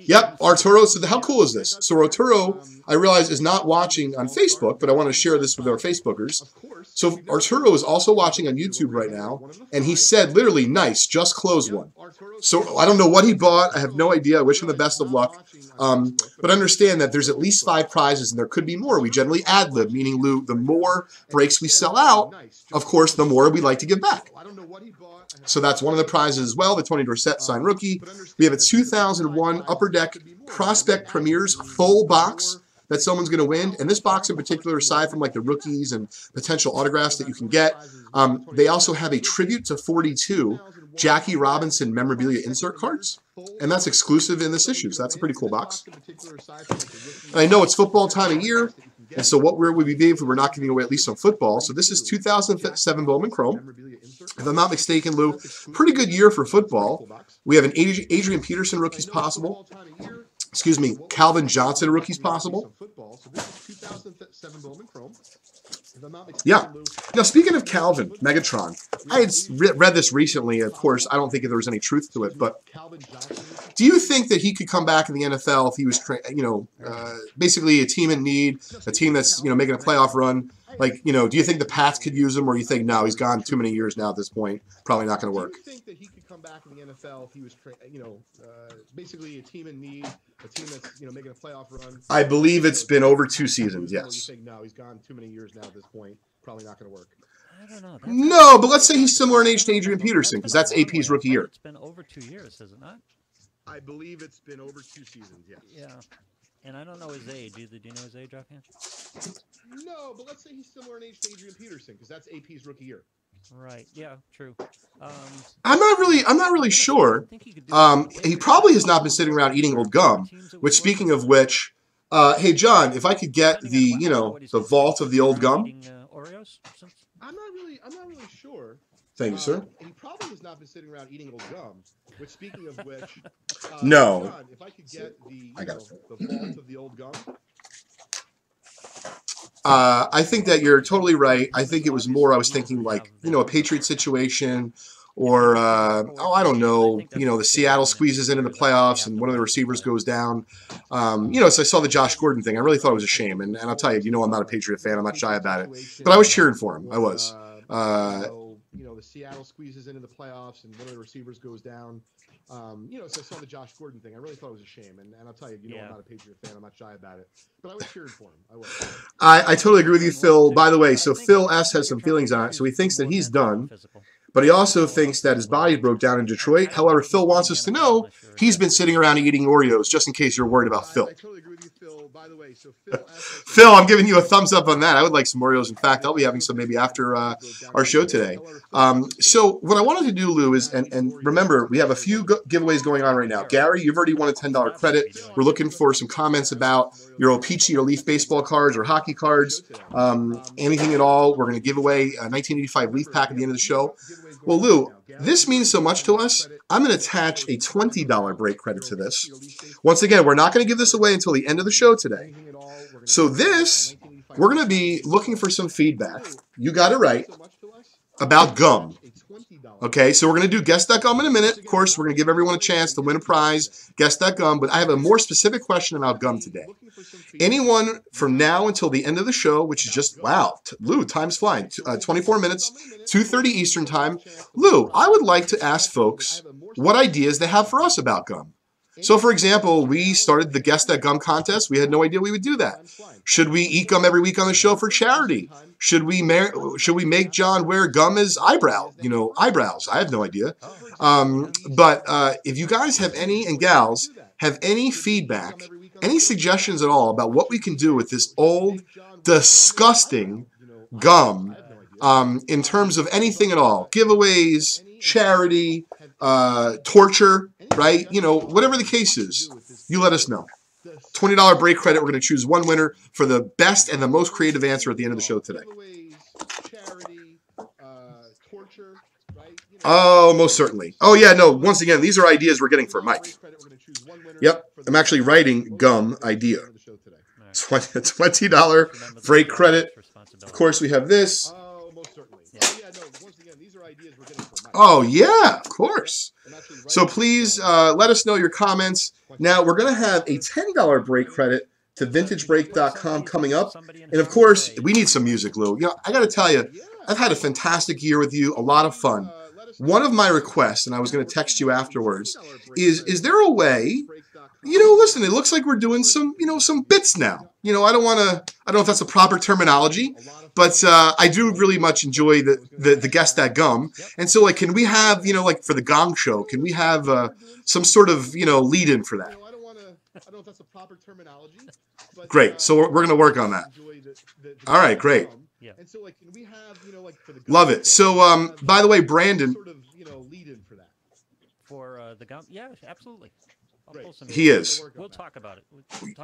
Yep, Arturo. So how cool is this? So Arturo, I realize, is not watching on Facebook, but I want to share this with our Facebookers. So Arturo is also watching on YouTube right now, and he said literally, nice, just close one. So I don't know what he bought. I have no idea. I wish him the best of luck. But understand that there's at least 5 prizes, and there could be more. We generally ad-lib, meaning, Lou, the more breaks we sell out, of course, the more we like to give back. So that's one of the prizes as well, the Tony Dorsett signed rookie. We have a 2001 Upper Deck Prospect Premiers full box that someone's going to win. And this box in particular, aside from like the rookies and potential autographs that you can get, they also have a tribute to 42 Jackie Robinson memorabilia insert cards. And that's exclusive in this issue, so that's a pretty cool box. And I know it's football time of year, and so what would we be if we were not giving away at least some football? So this is 2007 Bowman Chrome. If I'm not mistaken, Lou, pretty good year for football. We have an Adrian Peterson rookies possible. Excuse me, Calvin Johnson rookies possible. Yeah. Now, speaking of Calvin, Megatron, I had read this recently. Of course, I don't think there was any truth to it, but do you think that he could come back in the NFL if he was, basically a team in need, a team that's, making a playoff run? Like, do you think the Pats could use him, or you think, no, he's gone too many years now at this point, probably not going to work? Do you think that he could come back in the NFL if he was, basically a team in need, a team that's, making a playoff run? I believe it's been over 2 seasons, yes. You think, no, he's gone too many years now at this point, probably not going to work. I don't know. No, but let's say he's similar in age to Adrian Peterson, because that's AP's rookie year. It's been over 2 years, has it not? I believe it's been over 2 seasons, yes. Yeah. And I don't know his age either. Do you know his age offhand? No, but let's say he's similar in age to Adrian Peterson, because that's AP's rookie year. Right. Yeah. True. I'm not really sure. He probably has not been sitting around eating old gum. Which, speaking of which, hey John, if I could get the the vault of the old gum. Oreos? I'm not really sure. Thank you, sir. He probably has not been sitting around eating old gum. Which, speaking of which, no. John, if I could get the the vault of the old gum. I think that you're totally right. I think it was more, I was thinking like, a Patriot situation, or, I don't know, the Seattle squeezes into the playoffs and one of the receivers goes down. So I saw the Josh Gordon thing. I really thought it was a shame. And I'll tell you, I'm not a Patriot fan. I'm not shy about it. But I was cheering for him. I was. The Seattle squeezes into the playoffs and one of the receivers goes down. So I saw the Josh Gordon thing. I really thought it was a shame. And I'll tell you, I'm not a Patriot fan. I'm not shy about it. But I was cheering for him. I was. I totally agree with you, Phil. By the way, so Phil S. has some feelings on it. So he thinks that he's done. But he also thinks that his body broke down in Detroit. However, Phil wants us to know he's been sitting around eating Oreos, just in case you're worried about Phil. I totally agree with you, Phil. by the way, so Phil, Phil, I'm giving you a thumbs up on that. I would like some Oreos. In fact, I'll be having some maybe after our show today. So what I wanted to do, Lou, is, and remember, we have a few giveaways going on right now. Gary, you've already won a $10 credit. We're looking for some comments about your old Peachy or Leaf baseball cards or hockey cards, anything at all. We're going to give away a 1985 Leaf pack at the end of the show. Well, Lou, this means so much to us. I'm going to attach a $20 break credit to this. Once again, we're not going to give this away until the end of the show today. So this, we're going to be looking for some feedback. You got it right. About gum. Okay, so we're going to do Guess That Gum in a minute. Of course, we're going to give everyone a chance to win a prize, Guess That Gum, but I have a more specific question about gum today. Anyone from now until the end of the show, which is just, wow, Lou, time's flying, 24 minutes, 2:30 Eastern time. Lou, I would like to ask folks what ideas they have for us about gum. So, for example, we started the Guess That Gum contest. We had no idea we would do that. Should we eat gum every week on the show for charity? Should we make John wear gum as eyebrows? I have no idea. But if you guys have any, and gals, have any feedback, any suggestions at all about what we can do with this old, disgusting gum in terms of anything at all, giveaways, charity, torture, right? Whatever the case is, you let us know. $20 break credit. We're going to choose one winner for the best and the most creative answer at the end of the show today. Oh, most certainly. Oh, yeah, no, once again, these are ideas we're getting for Mike. Yep, I'm actually writing gum idea. $20 break credit. Of course, we have this. Oh, yeah, of course. So please let us know your comments. Now, we're going to have a $10 break credit to vintagebreak.com coming up. And, of course, we need some music, Lou. I got to tell you, I've had a fantastic year with you, a lot of fun. One of my requests, and I was going to text you afterwards, is there a way, listen, it looks like we're doing some bits now. I don't know if that's the proper terminology, but I do really much enjoy the Guess That Gum. And so, can we have, for the Gong Show, can we have some sort of, lead-in for that? I don't know if that's the proper terminology. But, great. So we're going to work on that. All right, great. Yeah. And so, can we have, for the love it. So, by the way, Brandon. Sort of, lead-in for that. For the gum? Yeah, absolutely. He is. We'll talk about it.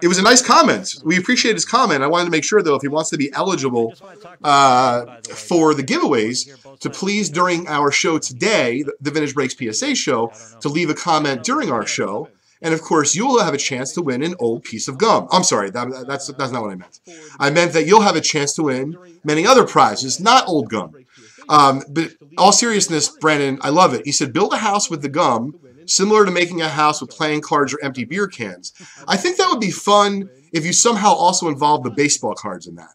It was a nice comment. We appreciate his comment. I wanted to make sure, though, if he wants to be eligible for the giveaways, to please, during our show today, the Vintage Breaks PSA show, to leave a comment during our show. And, of course, you will have a chance to win an old piece of gum. I'm sorry, that's not what I meant. I meant that you'll have a chance to win many other prizes, not old gum. But all seriousness, Brandon, I love it. He said, build a house with the gum, similar to making a house with playing cards or empty beer cans. I think that would be fun if you somehow also involved the baseball cards in that.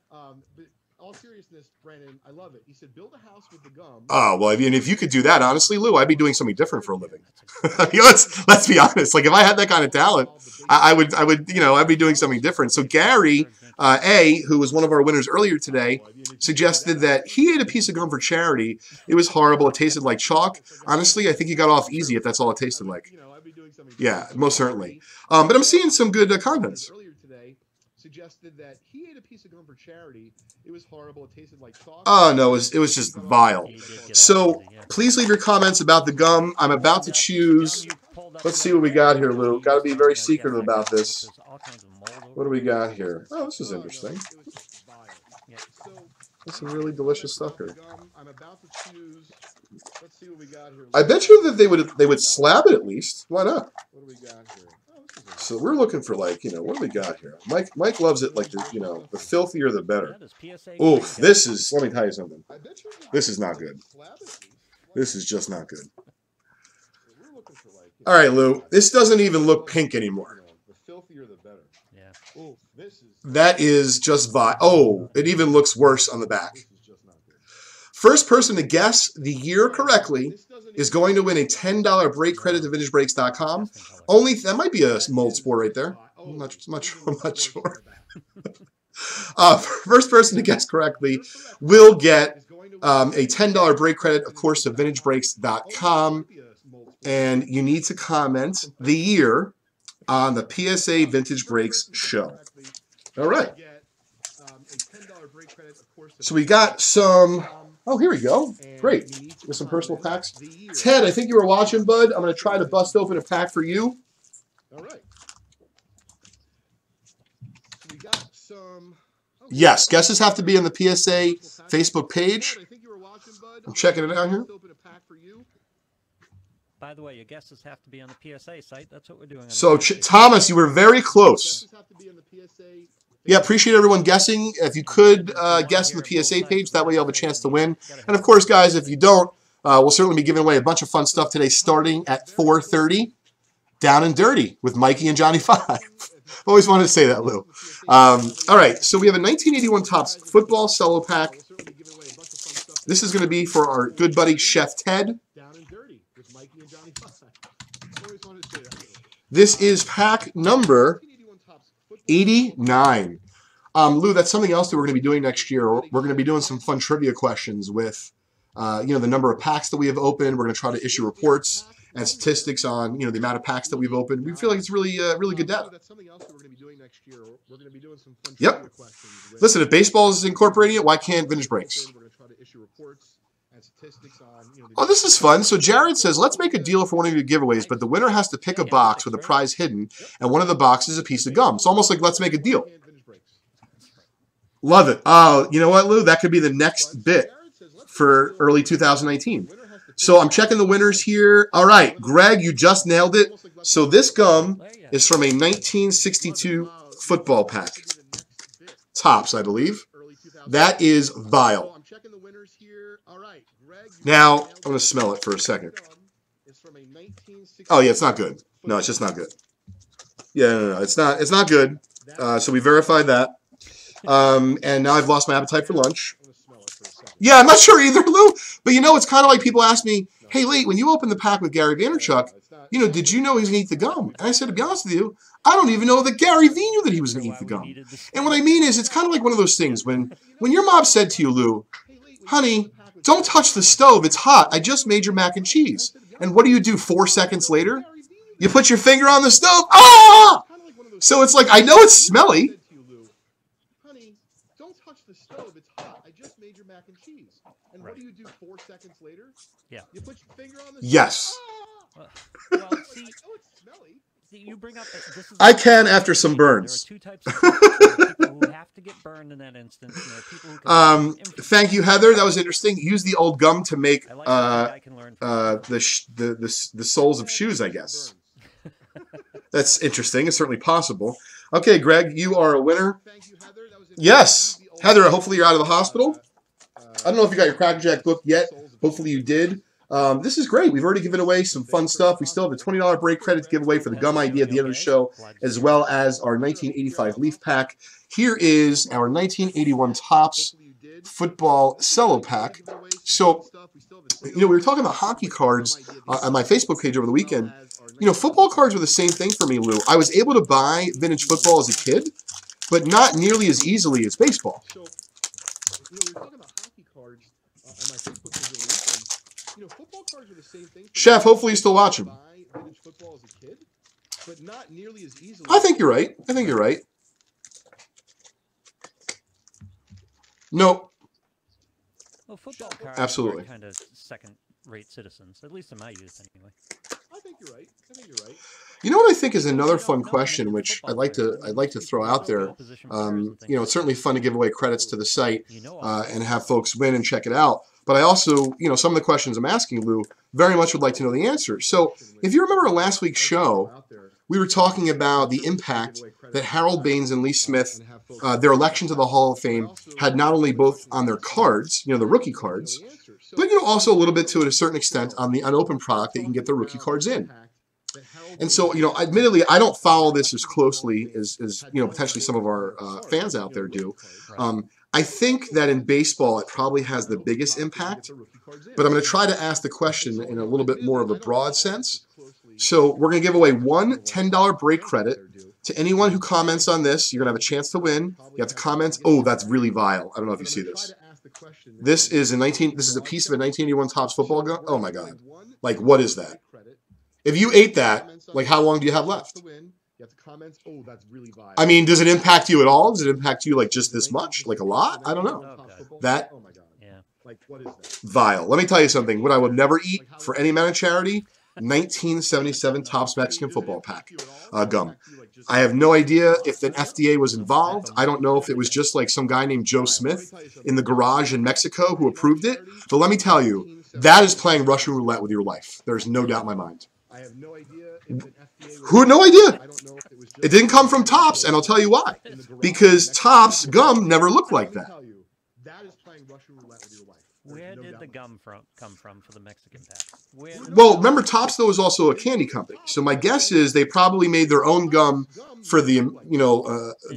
But all seriousness, Brandon, I love it. He said, build a house with the gum. Oh, well, if you could do that, honestly, Lou, I'd be doing something different for a living. let's be honest. If I had that kind of talent, I'd be doing something different. So Gary, who was one of our winners earlier today, suggested that he ate a piece of gum for charity. It was horrible. It tasted like chalk. Honestly, I think he got off easy if that's all it tasted like. Yeah, most certainly. But I'm seeing some good comments. Suggested that he ate a piece of gum for charity. It was horrible. It tasted like chalk. Oh, no, it was just vile. So please leave your comments about the gum. I'm about to choose. Let's see what we got here, Lou. Got to be very secretive about this. What do we got here? Oh, this is interesting. That's some really delicious stuff here. I'm about to choose. Let's see what we got here. I bet you that they would slab it at least. Why not? What do we got here? So we're looking for what do we got here? Mike loves it like the filthier the better. Oof, this is, let me tell you something. This is not good. This is just not good. All right, Lou, this doesn't even look pink anymore. The filthier the better. Yeah. Oof, that is just vile. Oh, it even looks worse on the back. First person to guess the year correctly is going to win a $10 break credit to vintagebreaks.com. That might be a mold spore right there. I'm not sure. First person to guess correctly will get a $10 break credit, of course, to vintagebreaks.com. And you need to comment the year on the PSA Vintage Breaks show. All right. Get, a $10 break credit, of course, So we got some. Oh, here we go. Great. With some personal packs. Ted, I think you were watching, bud. I'm going to try to bust open a pack for you. All right. So we got some. Yes, guesses have to be on the PSA Facebook page. I'm checking it out here. By the way, your guesses have to be on the PSA site. That's what we're doing. So, Thomas, you were very close. Yeah, appreciate everyone guessing. If you could guess on the PSA page, that way you'll have a chance to win. And, of course, guys, if you don't, we'll certainly be giving away a bunch of fun stuff today starting at 4:30. Down and Dirty with Mikey and Johnny 5. Always wanted to say that, Lou. All right, so we have a 1981 Topps football cello pack. This is going to be for our good buddy Chef Ted. This is pack number 89. Lou, that's something else that we're going to be doing next year. We're going to be doing some fun trivia questions with, the number of packs that we have opened. We're going to try to issue reports and statistics on, the amount of packs that we've opened. We feel like it's really, really good data. Yep. Listen, if baseball is incorporating it, why can't Vintage Breaks? Oh, this is fun. So Jared says, let's make a deal for one of your giveaways, but the winner has to pick a box with a prize hidden, and one of the boxes is a piece of gum. It's almost like let's make a deal. Love it. Oh, you know what, Lou? That could be the next bit for early 2019. So I'm checking the winners here. All right, Greg, you just nailed it. So this gum is from a 1962 football pack. Topps, I believe. That is vile. Now, I'm going to smell it for a second. Oh, yeah, it's not good. No, it's just not good. Yeah, no, it's not good. So we verified that. And now I've lost my appetite for lunch. Yeah, I'm not sure either, Lou. But it's kind of like people ask me, hey, Lee, when you opened the pack with Gary Vaynerchuk, did you know he was going to eat the gum? And I said, to be honest with you, I don't even know that Gary Vee knew that he was going to eat the gum. And what I mean is, it's kind of like one of those things when your mom said to you, Lou, honey, don't touch the stove. It's hot. I just made your mac and cheese. And what do 4 seconds later? You put your finger on the stove. Ah! So it's like, I know it's smelly. Honey, don't touch the stove. It's hot. I just made your mac and cheese. And what do 4 seconds later? Yeah. You put your finger on the stove. Yes. Well, see, you bring up this is I can after some burns. There are 2 types of people. People who have to get burned in that instance. And there are people who can Thank you, Heather. That was interesting. Use the old gum to make the soles of shoes, I guess. That's interesting. It's certainly possible. Okay, Greg, you are a winner. Yes. Heather, hopefully you're out of the hospital. I don't know if you got your Cracker Jack book yet. Hopefully you did. This is great. We've already given away some fun stuff. We still have a $20 break credit to give away for the gum idea at the end of the show, as well as our 1985 Leaf Pack. Here is our 1981 Topps football cello pack. So, we were talking about hockey cards on my Facebook page over the weekend. Football cards were the same thing for me, Lou. I was able to buy vintage football as a kid, but not nearly as easily as baseball. So, we were talking about hockey cards on my Facebook page over the weekend. Football cards are the same thing. Chef, hopefully you still watch them. Vintage football as a kid, but not nearly as easily. I think you're right. I think you're right. Nope. Well, football cards Absolutely. are kind of second-rate citizens, at least in my youth, anyway. I think you're right. You know what I think is another fun question, which I'd like to throw out there. It's certainly fun to give away credits to the site and have folks win and check it out. But I also, some of the questions I'm asking, Lou, very much would like to know the answers. So if you remember last week's show, we were talking about the impact that Harold Baines and Lee Smith, their election to the Hall of Fame, had not only both on their cards, the rookie cards, but also a little bit to a certain extent on the unopened product that you can get the rookie cards in. And so, admittedly, I don't follow this as closely as potentially some of our fans out there do. I think that in baseball, it probably has the biggest impact, but I'm going to try to ask the question in a little bit more of a broad sense. So we're going to give away one $10 break credit to anyone who comments on this. You're going to have a chance to win. You have to comment. Oh, that's really vile. I don't know if you see this. This is a piece of a 1981 Topps football gun. Oh my God. Like, what is that? If you ate that, like, how long do you have left? You have to comment. Oh, that's really vile. I mean, does it impact you at all? Does it impact you like just this much? Like a lot? I don't know. That Oh my god. Yeah. Like what is that? vile. Let me tell you something. What I would never eat for any amount of charity, 1977 Topps Mexican Football Pack gum. I have no idea if the FDA was involved. I don't know if it was just like some guy named Joe Smith in the garage in Mexico who approved it. But let me tell you, that is playing Russian roulette with your life. There's no doubt in my mind. I have no idea if an FDA Who had no idea? I don't know if it was just It didn't come from Topps, and I'll tell you why. Because Topps gum never looked like that. That is playing Russian roulette with your life. Where did the gum come from for the Mexican packs? Where did Well, remember, Topps, though, is also a candy company. So my guess is they probably made their own gum for the,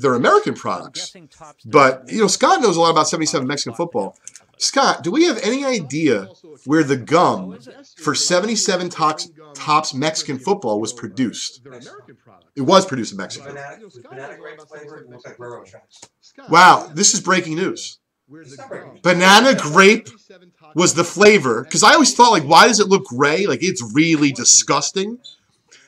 their American I'm products. guessing Topps But, doesn't Scott knows a lot about 77 Mexican football. Scott, do we have any idea where the gum for 77 Topps Mexican football was produced? They're American products. It was produced in Mexico. Banana grape flavor, it looks like railroad tracks. Wow, this is breaking news. Where's It's the not gum? breaking. Banana grape was the flavor. Because I always thought, like, why does it look gray? Like, it's really disgusting.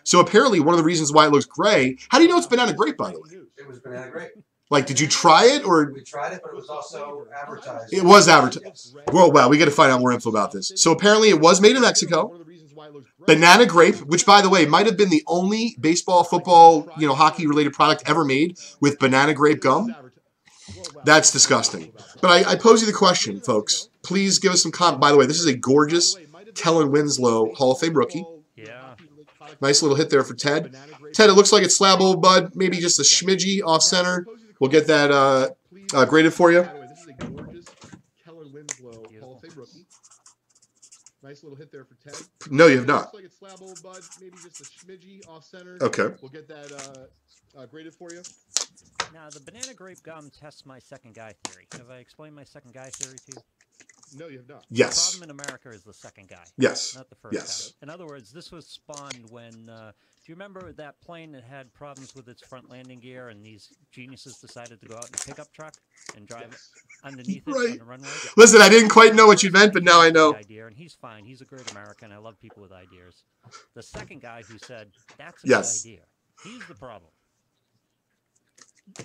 So apparently one of the reasons why it looks gray, how do you know it's banana grape, by the way? It was banana grape. Like, did you try it or We tried it, but it was also advertised. it was advertised? Well, wow, we got to find out more info about this. So apparently it was made in Mexico. Banana grape, which by the way might have been the only baseball, football, hockey related product ever made with banana grape gum. That's disgusting. But I pose you the question, folks. Please give us some comment. By the way, this is a gorgeous Kellen Winslow Hall of Fame rookie. Yeah. Nice little hit there for Ted. Ted, it looks like it's slab old bud, maybe just a schmidgy off center. We'll get that graded for you. By the way, this is a gorgeous Kellen Winslow Hall of Fame rookie. Nice little hit there for Ted. No, you have not. Looks like it's slab old bud, maybe just a schmidgy off center. Okay. We'll get that graded for you. Now, the banana grape gum tests my second guy theory. Have I explained my second guy theory to you? No, you have not. The Yes. problem in America is the second guy, Yes. not the first Yes. guy. In other words, this was spawned when, do you remember that plane that had problems with its front landing gear and these geniuses decided to go out in a pickup truck and drive underneath it on Right. the runway? Listen, I didn't quite know what you meant, but now I know. Idea, and he's fine. He's a great American. I love people with ideas. The second guy who said, that's a Yes. good idea. He's the problem.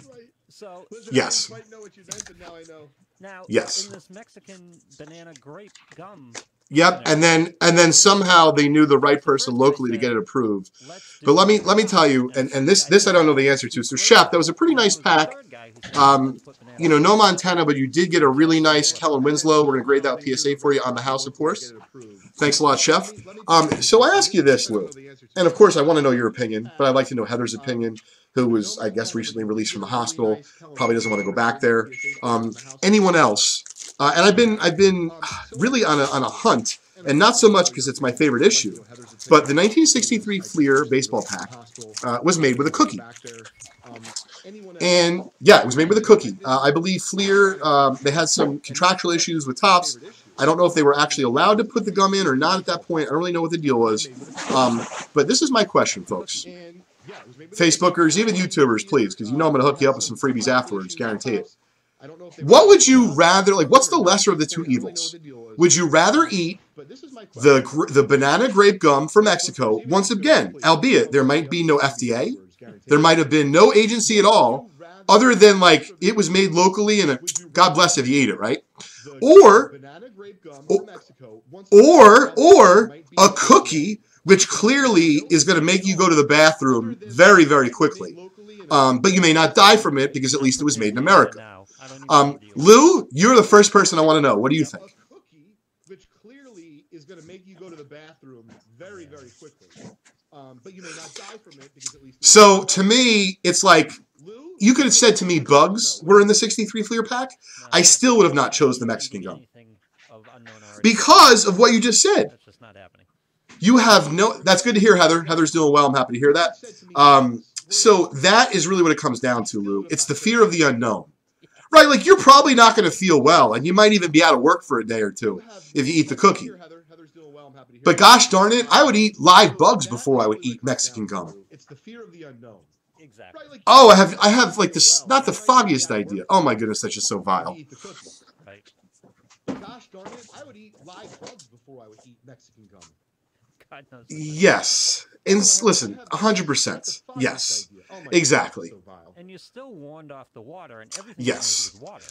Right. So Listen, Yes. I didn't quite know what you meant, but now I know. now, Yes. in this Mexican banana grape gum, Yep, and then somehow they knew the right person locally to get it approved. let's do But let me tell you, and this I don't know the answer to. So Chef, that was a pretty nice pack. No Montana, but you did get a really nice Kellen Winslow. We're gonna grade that PSA for you on the house, of course. Thanks a lot, Chef. So I ask you this, Lou, and of course I want to know your opinion, but I'd like to know Heather's opinion, who was, I guess, recently released from the hospital, probably doesn't want to go back there. Anyone else? And I've been really on a hunt, and not so much because it's my favorite issue, but the 1963 Fleer baseball pack was made with a cookie. And yeah, it was made with a cookie. I believe Fleer, they had some contractual issues with Topps. I don't know if they were actually allowed to put the gum in or not at that point. I don't really know what the deal was. But this is my question, folks. Facebookers, even YouTubers, please, because I'm going to hook you up with some freebies afterwards, guarantee it. What would you rather, what's the lesser of the two evils? Would you rather eat the banana grape gum from Mexico, once again, albeit there might be no FDA, there might have been no agency at all, other than it was made locally and God bless if you ate it, right? Or a cookie which clearly is going to make you go to the bathroom very, very quickly. But you may not die from it because at least it was made in America. Lou, you're the first person I want to know. What do you think? A cookie, which clearly is going to make you go to the bathroom very, very quickly. But you may not die from it because at least... So, to me, it's like, you could have said to me bugs were in the 63 Fleer pack. I still would have not chose the Mexican gum. Because of what you just said. That's just not happening. You have no... That's good to hear, Heather. Heather's doing well. I'm happy to hear that. So that is really what it comes down to, Lou. It's the fear of the unknown. Right, you're probably not going to feel well, and you might even be out of work for a day or two if you eat the cookie. But gosh darn it, I would eat live bugs before I would eat Mexican gum. It's the fear of the unknown. Exactly. Oh, I have this, not the foggiest idea. Oh my goodness, that's just so vile. Right. Gosh darn it, I would eat live bugs before I would eat Mexican gum. God knows. Yes. And listen, 100%. Yes. Exactly. And you still warned off the water, and everything Yes. was water.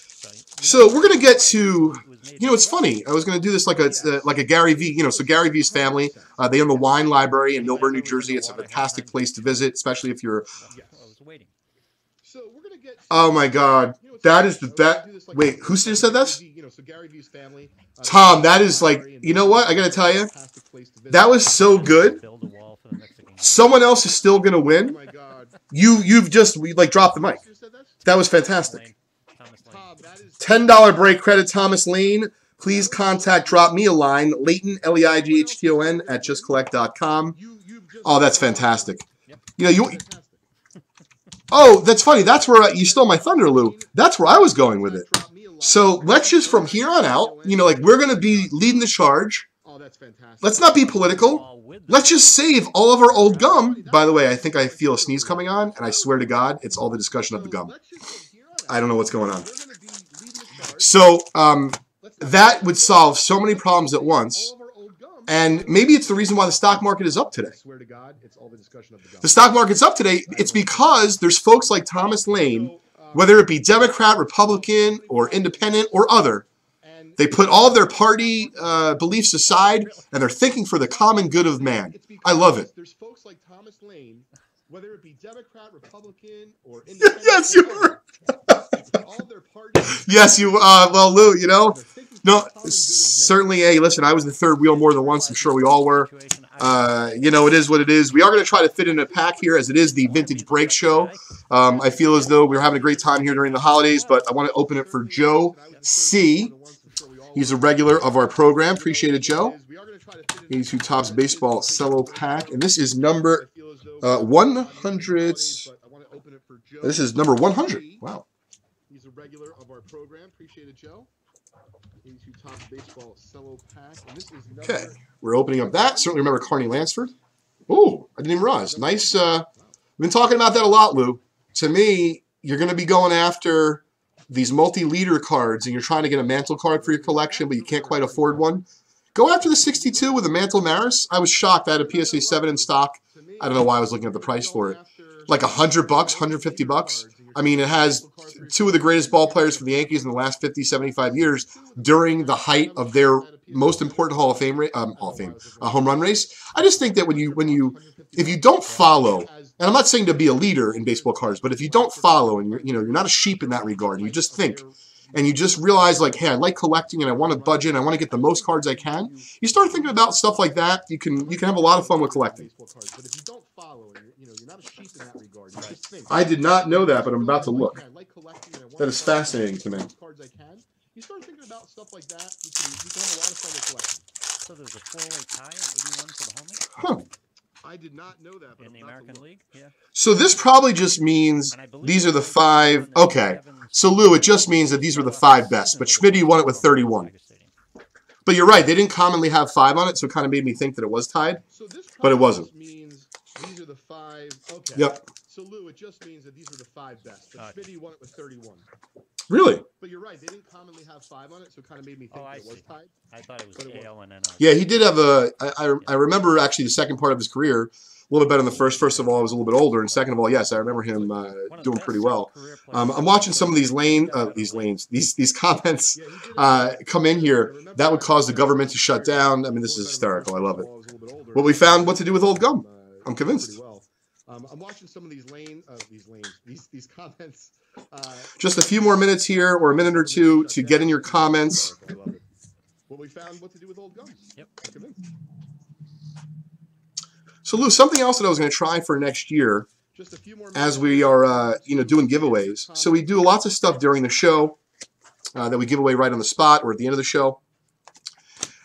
So we're gonna get to, you know, it's funny. I was gonna do this like a Gary V. You know, so Gary V's family, they own the Wine Library in Millburn, New Jersey. It's a fantastic place to visit, especially if you're. I was waiting. Oh my God, that is the best. Wait, who just said this? Tom, that is like, you know what? I gotta tell you, that was so good. Build a wall for the Mexican guy. Someone else is still gonna win. You've just like dropped the mic. That was fantastic. Thomas Lane. $10 break credit, Thomas Lane. Please drop me a line, Leighton, Leighton, at justcollect.com. Oh, that's fantastic. You know, oh, that's funny. That's where you stole my thunder, Lou. That's where I was going with it. So let's just, from here on out, you know, like we're going to be leading the charge. Let's not be political. Let's just save all of our old gum. By the way, I think I feel a sneeze coming on, and I swear to God, it's all the discussion of the gum. I don't know what's going on. So that would solve so many problems at once. And maybe it's the reason why the stock market is up today. The stock market's up today. It's because there's folks like Thomas Lane, whether it be Democrat, Republican, or independent, or other, they put all of their party beliefs aside, and they're thinking for the common good of man. I love it. There's folks like Thomas Lane, whether it be Democrat, Republican, or independent. Yes, you were. Yes, you. Well, Lou, you know, no, certainly. Hey, listen, I was the third wheel more than once. I'm sure we all were. You know, it is what it is. We are going to try to fit in a pack here, as it is the Vintage Break Show. I feel as though we're having a great time here during the holidays, but I want to open it for Joe C. He's a regular of our program. Appreciate it, Joe. 82 Topps Baseball Cello Pack. And this is number 100. This is number 100. Wow. He's a regular of our program. Appreciate it, Joe. 82 Topps Baseball Cello Pack. And this is number... Okay. We're opening up that. Certainly remember Carney Lansford. Oh, I didn't even realize. Nice. We've been talking about that a lot, Lou. To me, you're going to be going after these multi-leader cards, and you're trying to get a Mantle card for your collection, but you can't quite afford one. Go after the 62 with a Mantle Maris. I was shocked. I had a PSA 7 in stock. I don't know why I was looking at the price for it. Like $100, $150. I mean, it has two of the greatest ball players for the Yankees in the last 50, 75 years during the height of their most important Hall of Fame home run race. I just think that if you don't follow, and I'm not saying to be a leader in baseball cards, but if you don't follow and you're not a sheep in that regard, and you just think, and you just realize like, hey, I like collecting and I want to budget and I want to get the most cards I can, you start thinking about stuff like that, you can have a lot of fun with collecting. I did not know that, but I'm about to look. That is fascinating to me. You start thinking about stuff like that, you can have a lot of fun with collecting. So there's a 4-way tie in 81 for the home run? Huh. I did not know that. But In the American League? Yeah. So this probably just means these are the 5. Okay. So, Lou, it just means that these were the 5 best. But Schmitty won it with 31. But you're right. They didn't commonly have 5 on it, so it kind of made me think that it was tied. But it wasn't. Means these are the 5. Okay. Yep. So, Lou, it just means that these are the 5 best. But Schmitty won it with 31. Really? But you're right. They didn't commonly have 5 on it, so it kind of made me think that it was tied. I thought it was AL and NL. Yeah, he did have a. I remember actually the second part of his career a little bit better than the first. First of all, I was a little bit older, and second of all, yes, I remember him doing pretty well. I'm watching some of these these comments come in here. That would cause the government to shut down. I mean, this is hysterical. I love it. Well, we found what to do with old gum. I'm convinced. I'm watching some of these these comments. Just a few more minutes here, or a minute or two, to get in your comments. Well, we found what to do with old gum. Yep. So, Lou, something else that I was going to try for next year, as we are, doing giveaways. So we do lots of stuff during the show that we give away right on the spot or at the end of the show.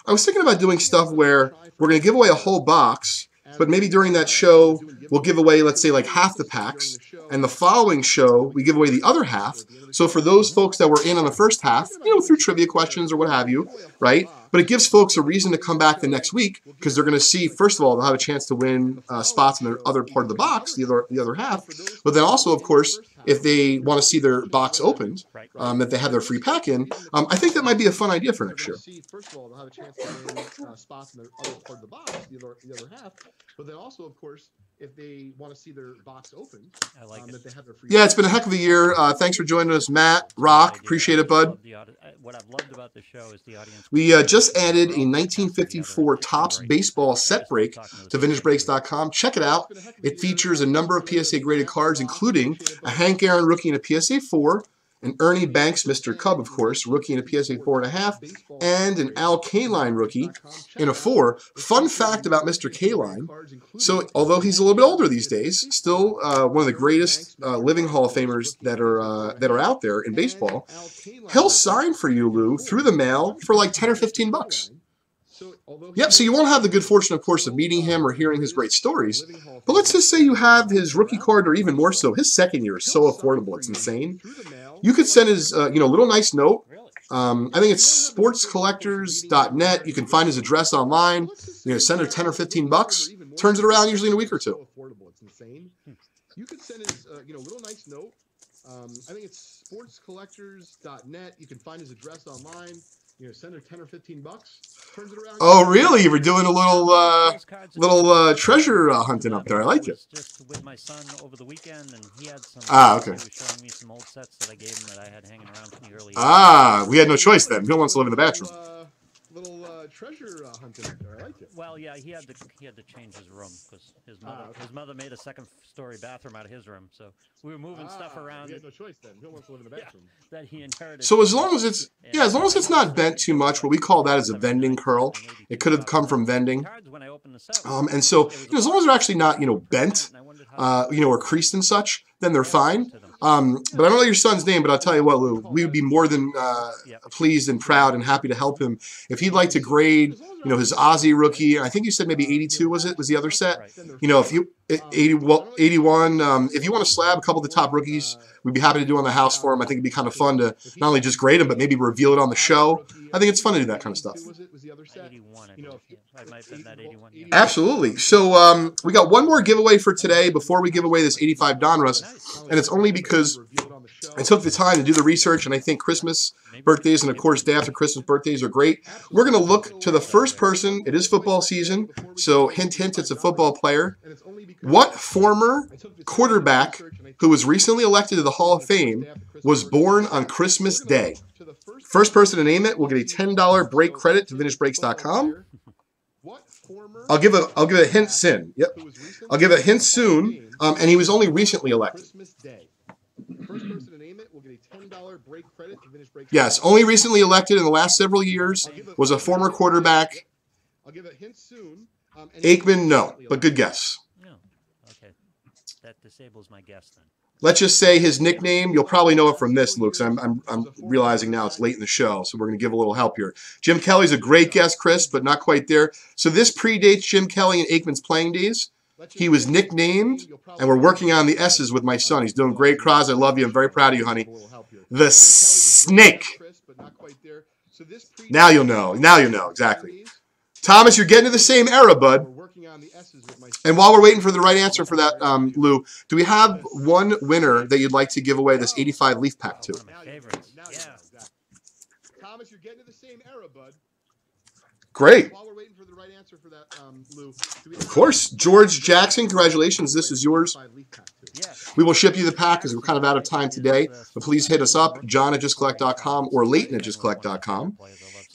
I was thinking about doing stuff where we're going to give away a whole box, but maybe during that show, we'll give away, let's say, like half the packs. And the following show, we give away the other half. So for those folks that were in on the first half, through trivia questions or what have you, right? but it gives folks a reason to come back the next week because they're going to see, first of all, they'll have a chance to win spots in the other part of the box, the other half. But then also, of course, if they want to see their box opened, that they have their free pack in, I think that might be a fun idea for next year. First of all, they'll have a chance to win spots in the other part of the box, the other half. But then also, of course, if they want to see their box open, I like it. that they have their free. Yeah, it's been a heck of a year. Thanks for joining us, Matt, Rock. Appreciate it, bud. What I've loved about the show is the audience. We just added a 1954 Topps baseball set break to VintageBreaks.com. Check it out. It features a number of PSA graded cards, including a Hank Aaron rookie in a PSA 4, an Ernie Banks, Mr. Cub, of course, rookie in a PSA 4.5, and an Al Kaline rookie in a 4. Fun fact about Mr. Kaline, so although he's a little bit older these days, still one of the greatest living Hall of Famers that are out there in baseball, he'll sign for you, Lou, through the mail for like 10 or 15 bucks. Yep, so you won't have the good fortune, of course, of meeting him or hearing his great stories. But let's just say you have his rookie card, or even more so, his second year is so affordable, it's insane. You could send his, little nice note. I think it's sportscollectors.net. You can find his address online. Send her 10 or 15 bucks. Turns it around usually in a week or two. It's insane. You could send his, little nice note. I think it's sportscollectors.net. You can find his address online. Send her 10 or 15 bucks. Turns it around. Oh, really? You were doing a little treasure hunting up there. I like it. Just with my son over the weekend, and he had some. Okay. He was showing me some old sets that I gave him that I had hanging around from the early. We had no choice then. Who wants to live in the bathroom? Little treasure hunting up there. I like it. Well, yeah, he had to change his room because his mother made a second-story bathroom out of his room, so we were moving stuff around. He had no choice then. Who wants to live in the bathroom? That he inherited. So as long as it's not bent too much, what we call that is a vending curl. It could have come from vending. And so as long as they're actually not bent, or creased and such, then they're fine. But I don't know your son's name, but I'll tell you what, Lou, we would be more than pleased and proud and happy to help him if he'd like to grade, his Ozzie rookie. I think you said maybe 82 was the other set. If you 81. If you want to slab a couple of the top rookies, we'd be happy to do on the house for him. I think it'd be kind of fun to not only just grade them, but maybe reveal it on the show. I think it's fun to do that kind of stuff. Absolutely. So we got one more giveaway for today before we give away this 85 Donruss, and it's only because I took the time to do the research, and I think Christmas birthdays and, of course, day after Christmas birthdays are great. We're going to look to the first person. It is football season, so hint, hint, it's a football player. What former quarterback who was recently elected to the Hall of Fame was born on Christmas Day? First person to name it will get a $10 break credit to VintageBreaks.com. I'll give a hint soon. Yep, I'll give a hint soon. And he was only recently elected. Yes, only recently elected in the last several years. Was a former quarterback. I'll give a hint soon. Aikman, no, but good guess. No, okay, that disables my guess then. Let's just say his nickname. You'll probably know it from this, Luke. So I'm realizing now it's late in the show, so we're going to give a little help here. Jim Kelly's a great guess, Chris, but not quite there. So this predates Jim Kelly and Aikman's playing days. He was nicknamed, and we're working on the S's with my son. He's doing great, Kraz. I love you. I'm very proud of you, honey. The Snake. Now you'll know. Now you'll know, exactly. Thomas, you're getting to the same era, bud. And while we're waiting for the right answer for that, Lou, do we have one winner that you'd like to give away this 85 Leaf Pack to? Thomas, you're getting to the same era, bud. Great. While we're waiting for the right answer for that, Lou, of course. George Jackson, congratulations. This is yours. We will ship you the pack because we're kind of out of time today. But please hit us up, john@justcollect.com or leighton@justcollect.com.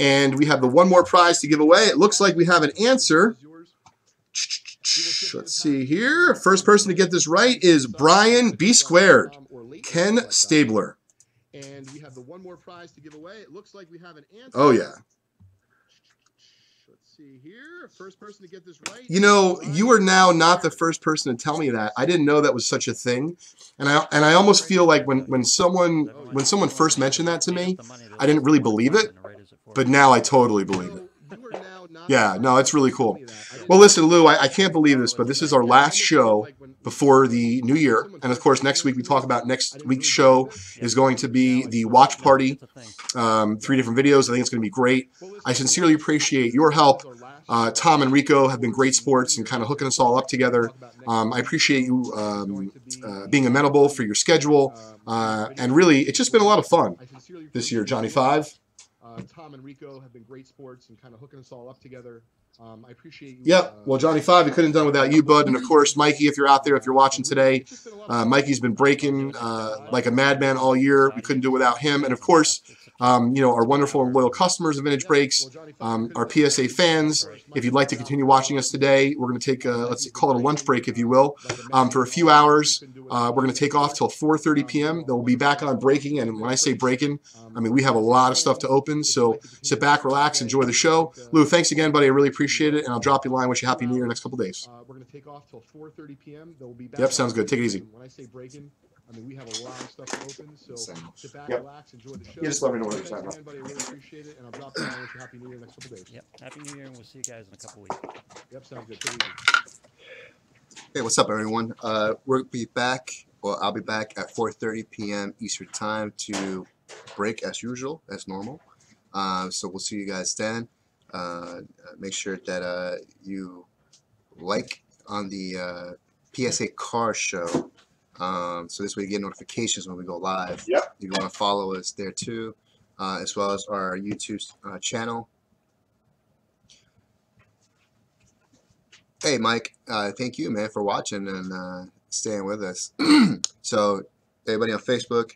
And we have the one more prize to give away. It looks like we have an answer. Let's see here. First person to get this right is Brian B. Squared, Ken Stabler. And we have the one more prize to give away. It looks like we have an answer. Oh, yeah. Let's see here. First person to get this right. You are now not the first person to tell me that. I didn't know that was such a thing. And I almost feel like when someone first mentioned that to me, I didn't really believe it. But now I totally believe it. Yeah, no, it's really cool. Well, listen, Lou, I can't believe this, but this is our last show before the new year. And of course, next week we talk about next week's show is going to be the watch party. 3 different videos. I think it's going to be great. I sincerely appreciate your help. Tom and Rico have been great sports and kind of hooking us all up together. I appreciate you being amenable for your schedule. And really, it's just been a lot of fun this year, Johnny Five. Tom and Rico have been great sports and kind of hooking us all up together. I appreciate you. Yep. Well, Johnny Five, we couldn't have done without you, bud. And of course, Mikey, if you're out there, if you're watching today, Mikey's been breaking like a madman all year. We couldn't do it without him. And of course, you know, our wonderful and loyal customers of Vintage Breaks, our PSA fans. If you'd like to continue watching us today, we're going to take a, let's call it a lunch break, if you will, for a few hours. We're going to take off till 4:30 p.m. Then we'll be back on breaking. And when I say breaking, I mean, we have a lot of stuff to open. So sit back, relax, enjoy the show. Lou, thanks again, buddy. I really appreciate it. And I'll drop you a line. Wish you Happy New Year next couple days. We're going to take off till 4:30 p.m. Then we'll be back. Yep, sounds good. Take it easy. When I say breaking, I mean, we have a lot of stuff to open, so sit back, Yep. relax, enjoy the show. You just let me know when it's Thanks time. again, buddy. I really appreciate it, and I'll drop the line. Wish you Happy New Year next couple days. Yep. Happy New Year, and we'll see you guys in a couple weeks. Yep, sounds good. Take it easy. Hey, what's up, everyone? We'll be back, well, I'll be back at 4:30 p.m. Eastern Time to break as usual, as normal. So we'll see you guys then. Make sure that you like on the PSA Car Show. So this way you get notifications when we go live. Yep. You want to follow us there too, as well as our YouTube channel. Hey, Mike, thank you, man, for watching and staying with us. So, everybody on Facebook,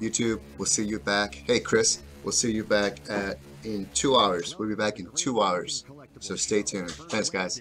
YouTube, we'll see you back. Hey, Chris, we'll see you back in 2 hours. We'll be back in 2 hours. So stay tuned. Thanks, guys.